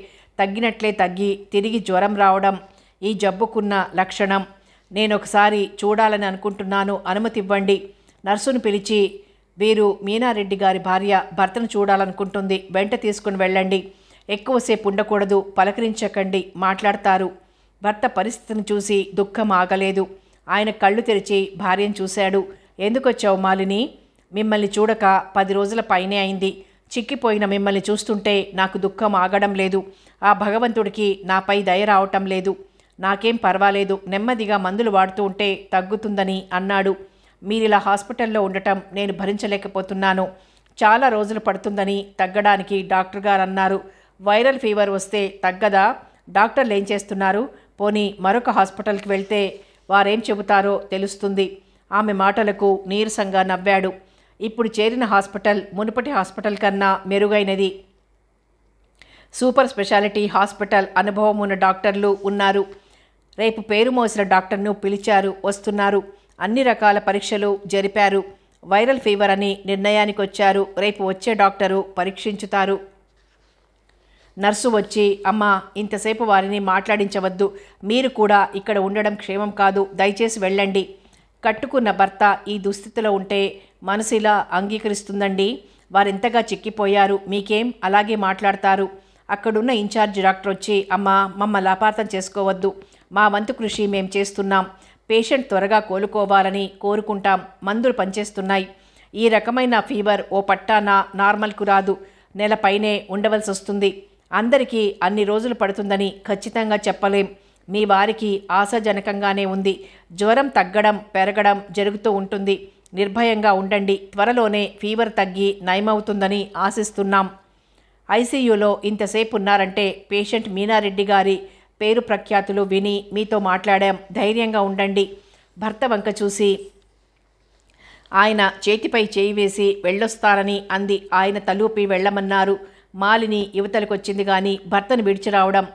తగ్గి తిరిగి జ్వరం రావడం ఈ జబ్బుకున్న లక్షణం. నేనొకసారి చూడాలని అనుకుంటున్నాను, అనుమతి ఇవ్వండి. నర్సును పిలిచి, వీరు మీనారెడ్డి గారి భార్య, భర్తను చూడాలనుకుంటుంది, వెంట తీసుకుని వెళ్ళండి. ఎక్కువసేపు ఉండకూడదు, పలకరించకండి, మాట్లాడతారు. భర్త పరిస్థితిని చూసి దుఃఖం ఆగలేదు. ఆయన కళ్ళు తెరిచి భార్యను చూశాడు. ఎందుకొచ్చావు మాలిని? మిమ్మల్ని చూడక 10 రోజుల పైనే అయింది. చిక్కిపోయిన మిమ్మల్ని చూస్తుంటే నాకు దుఃఖం ఆగడం లేదు. ఆ భగవంతుడికి నాపై దయ రావటం లేదు. నాకేం పర్వాలేదు, నెమ్మదిగా మందులు వాడుతూ ఉంటే తగ్గుతుందని అన్నాడు. మీరిలా హాస్పిటల్లో ఉండటం నేను భరించలేకపోతున్నాను. చాలా రోజులు పడుతుందని తగ్గడానికి డాక్టర్ గారు అన్నారు. వైరల్ ఫీవర్ వస్తే తగ్గదా? డాక్టర్లు ఏం చేస్తున్నారు? పోనీ మరొక హాస్పిటల్కి వెళ్తే వారేం చెబుతారో తెలుస్తుంది. ఆమె మాటలకు నీరసంగా నవ్వాడు. ఇప్పుడు చేరిన హాస్పిటల్ మునుపటి హాస్పిటల్ కన్నా మెరుగైనది. Super speciality hospital. అనుభవం ఉన్న డాక్టర్లు ఉన్నారు. రేపు పేరు మోసిన డాక్టర్ను పిలిచారు, వస్తున్నారు. అన్ని రకాల పరీక్షలు జరిపారు. వైరల్ ఫీవర్ అని నిర్ణయానికి వచ్చారు. రేపు వచ్చే డాక్టరు పరీక్షించుతారు. నర్సు వచ్చి, అమ్మా, ఇంతసేపు వారిని మాట్లాడించవద్దు. మీరు కూడా ఇక్కడ ఉండడం క్షేమం కాదు, దయచేసి వెళ్ళండి. కట్టుకున్న భర్త ఈ దుస్థితిలో ఉంటే మనసు ఇలా అంగీకరిస్తుందండి? వారెంతగా చిక్కిపోయారు. మీకేం అలాగే మాట్లాడతారు. అక్కడున్న ఇన్ఛార్జ్ డాక్టర్ వచ్చి, అమ్మా, మమ్మల్ని అపార్థం చేసుకోవద్దు. మా వంతు కృషి మేం చేస్తున్నాం. పేషెంట్ త్వరగా కోలుకోవాలని కోరుకుంటాం. మందులు పనిచేస్తున్నాయి. ఈ రకమైన ఫీవర్ ఓ పట్టాన నార్మల్కు రాదు. నెల పైనే ఉండవలసి వస్తుంది. అందరికీ అన్ని రోజులు పడుతుందని ఖచ్చితంగా చెప్పలేం. మీ వారికి ఆశాజనకంగానే ఉంది. జ్వరం తగ్గడం పెరగడం జరుగుతూ ఉంటుంది. నిర్భయంగా ఉండండి. త్వరలోనే ఫీవర్ తగ్గి నయమవుతుందని ఆశిస్తున్నాం. ఐసీయూలో ఇంతసేపు ఉన్నారంటే పేషెంట్ మీనారెడ్డి గారి పేరు ప్రఖ్యాతులు విని మీతో మాట్లాడాం. ధైర్యంగా ఉండండి. భర్త వంక చూసి ఆయన చేతిపై చేయి వేసి వెళ్ళొస్తానని అంది. ఆయన తలూపి వెళ్ళమన్నారు. మాలిని యువతలకొచ్చింది కానీ భర్తను విడిచి రావడం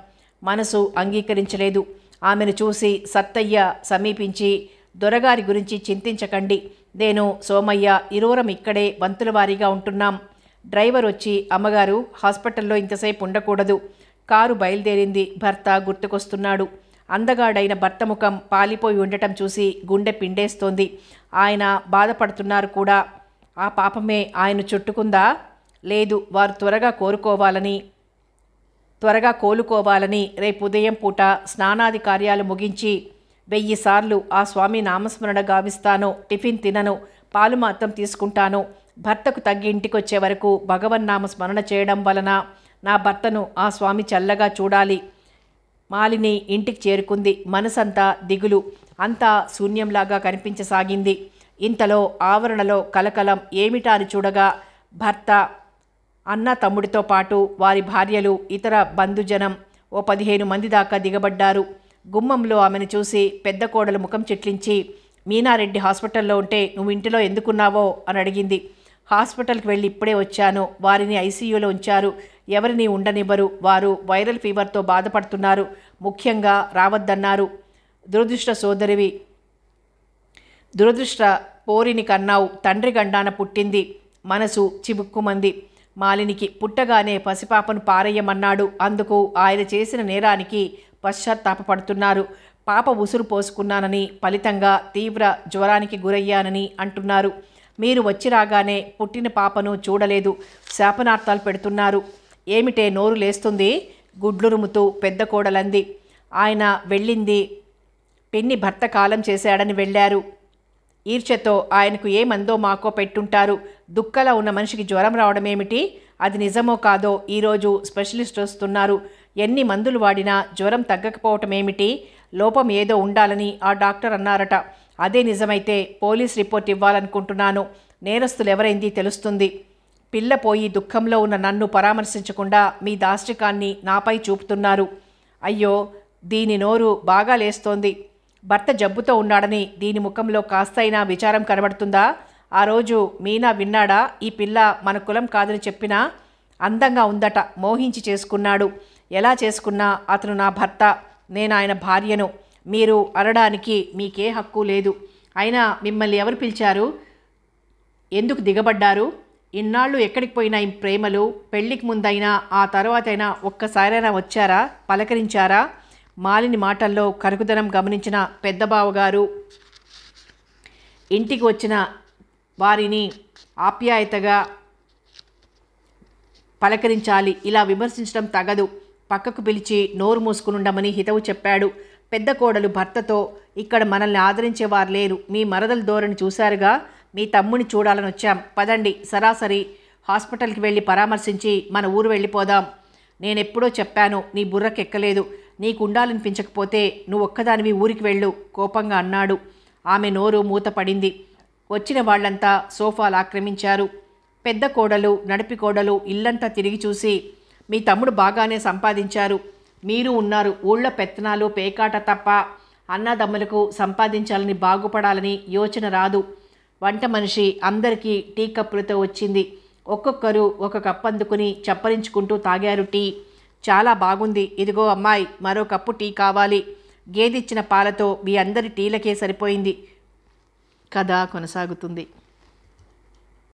మనసు అంగీకరించలేదు. ఆమెను చూసి సత్తయ్య సమీపించి, దొరగారి గురించి చింతించకండి. నేను సోమయ్య ఇరువురం ఇక్కడే వంతుల వారీగా ఉంటున్నాం. డ్రైవర్ వచ్చి, అమ్మగారు హాస్పిటల్లో ఇంతసేపు ఉండకూడదు. కారు బయలుదేరింది. భర్త గుర్తుకొస్తున్నాడు. అందగాడైన భర్త ముఖం పాలిపోయి ఉండటం చూసి గుండె పిండేస్తోంది. ఆయన బాధపడుతున్నారు కూడా. ఆ పాపమే ఆయన చుట్టుకుందా? లేదు. వారు త్వరగా కోలుకోవాలని రేపు ఉదయం పూట స్నానాది కార్యాలు ముగించి 1000 సార్లు ఆ స్వామి నామస్మరణ గావిస్తాను. టిఫిన్ తినను, పాలు మాత్రం తీసుకుంటాను. భర్తకు తగ్గి ఇంటికొచ్చే వరకు భగవన్నామ స్మరణ చేయడం వలన నా భర్తను ఆ స్వామి చల్లగా చూడాలి. మాలిని ఇంటికి చేరుకుంది. మనసంతా దిగులు, అంతా శూన్యంలాగా కనిపించసాగింది. ఇంతలో ఆవరణలో కలకలం. ఏమిటా అని చూడగా భర్త, అన్న తమ్ముడితో పాటు వారి భార్యలు, ఇతర బంధుజనం ఓ 15 మంది దాకా దిగబడ్డారు. గుమ్మంలో ఆమెను చూసి పెద్ద కోడలు ముఖం చిట్లించి, మీనారెడ్డి హాస్పిటల్లో ఉంటే నువ్వు ఇంటిలో ఎందుకున్నావో అని అడిగింది. హాస్పిటల్కి వెళ్ళి ఇప్పుడే వచ్చాను. వారిని ఐసీయూలో ఉంచారు. ఎవరిని ఉండనివ్వరు. వారు వైరల్ ఫీవర్తో బాధపడుతున్నారు. ముఖ్యంగా రావద్దన్నారు. దురదృష్ట పోరిని కన్నావు. తండ్రి గండాన పుట్టింది. మనసు చిబుక్కుమంది. మాలినికి పుట్టగానే పసిపాపను పారేయమన్నాడు. అందుకు ఆయన చేసిన నేరానికి పశ్చాత్తాపపడుతున్నారు. పాప ఉసురు పోసుకున్నానని, ఫలితంగా తీవ్ర జ్వరానికి గురయ్యానని అంటున్నారు. మీరు వచ్చి రాగానే పుట్టిన పాపను చూడలేదు, శాపనార్థాలు పెడుతున్నారు. ఏమిటే నోరు లేస్తుంది? గుడ్లురుముతూ పెద్ద కోడలంది. ఆయన వెళ్ళింది పిన్ని భర్త కాలం చేశాడని వెళ్ళారు. ఈర్ష్యతో ఆయనకు ఏమందో మాకో పెట్టుంటారు. దుక్కలా ఉన్న మనిషికి జ్వరం రావడమేమిటి? అది నిజమో కాదో ఈరోజు స్పెషలిస్ట్ వస్తున్నారు. ఎన్ని మందులు వాడినా జ్వరం తగ్గకపోవటమేమిటి? లోపం ఏదో ఉండాలని ఆ డాక్టర్ అన్నారట. అదే నిజమైతే పోలీస్ రిపోర్ట్ ఇవ్వాలనుకుంటున్నాను. నేరస్తులు ఎవరైంది తెలుస్తుంది. పిల్ల పోయి దుఃఖంలో ఉన్న నన్ను పరామర్శించకుండా మీ దాష్టికాన్ని నాపై చూపుతున్నారు. అయ్యో, దీని నోరు బాగా లేస్తోంది. భర్త జబ్బుతో ఉన్నాడని దీని ముఖంలో కాస్తైనా విచారం కనబడుతుందా? ఆ రోజు మీనా విన్నాడా? ఈ పిల్ల మన కులం కాదని చెప్పినా అందంగా ఉందట, మోహించి చేసుకున్నాడు. ఎలా చేసుకున్నా అతను నా భర్త, నేను ఆయన భార్యను. మీరు అనడానికి మీకే హక్కు లేదు. అయినా మిమ్మల్ని ఎవరు పిలిచారు? ఎందుకు దిగబడ్డారు? ఇన్నాళ్ళు ఎక్కడికి పోయినా ఈ ప్రేమలు? పెళ్లికి ముందైనా ఆ తర్వాతైనా ఒక్కసారైనా వచ్చారా, పలకరించారా? మాలిని మాటల్లో కరుకుదనం గమనించిన పెద్ద బావగారు ఇంటికి వచ్చిన వారిని ఆప్యాయతగా పలకరించాలి, ఇలా విమర్శించడం తగదు. పక్కకు పిలిచి నోరు మూసుకునుండమని హితవు చెప్పాడు. పెద్ద కోడలు భర్తతో, ఇక్కడ మనల్ని ఆదరించేవారు లేరు. మీ మరదల ధోరణి చూశారుగా. మీ తమ్ముని చూడాలని వచ్చాం, పదండి. సరాసరి హాస్పిటల్కి వెళ్ళి పరామర్శించి మన ఊరు వెళ్ళిపోదాం. నేనెప్పుడో చెప్పాను, నీ బుర్రకెక్కలేదు. నీకు ఉండాలనిపించకపోతే నువ్వు ఒక్కదానివి ఊరికి వెళ్ళు, కోపంగా అన్నాడు. ఆమె నోరు మూతపడింది. వచ్చిన వాళ్లంతా సోఫాలు ఆక్రమించారు. పెద్ద కోడలు, నడిపి కోడలు ఇల్లంతా తిరిగి చూసి, మీ తమ్ముడు బాగానే సంపాదించారు, మీరు ఉన్నారు. ఊళ్ళో పెత్తనాలు పేకాట తప్ప అన్నదమ్ములకు సంపాదించాలని, బాగుపడాలని యోచన రాదు. వంట మనిషి అందరికీ టీ కప్పులతో వచ్చింది. ఒక్కొక్కరు ఒక కప్పు అందుకుని చప్పరించుకుంటూ తాగారు టీ. చాలా బాగుంది. ఇదిగో అమ్మాయి, మరో కప్పు టీ కావాలి. గేదిచ్చిన పాలతో మీ అందరి టీలకే సరిపోయింది. కథ కొనసాగుతుంది.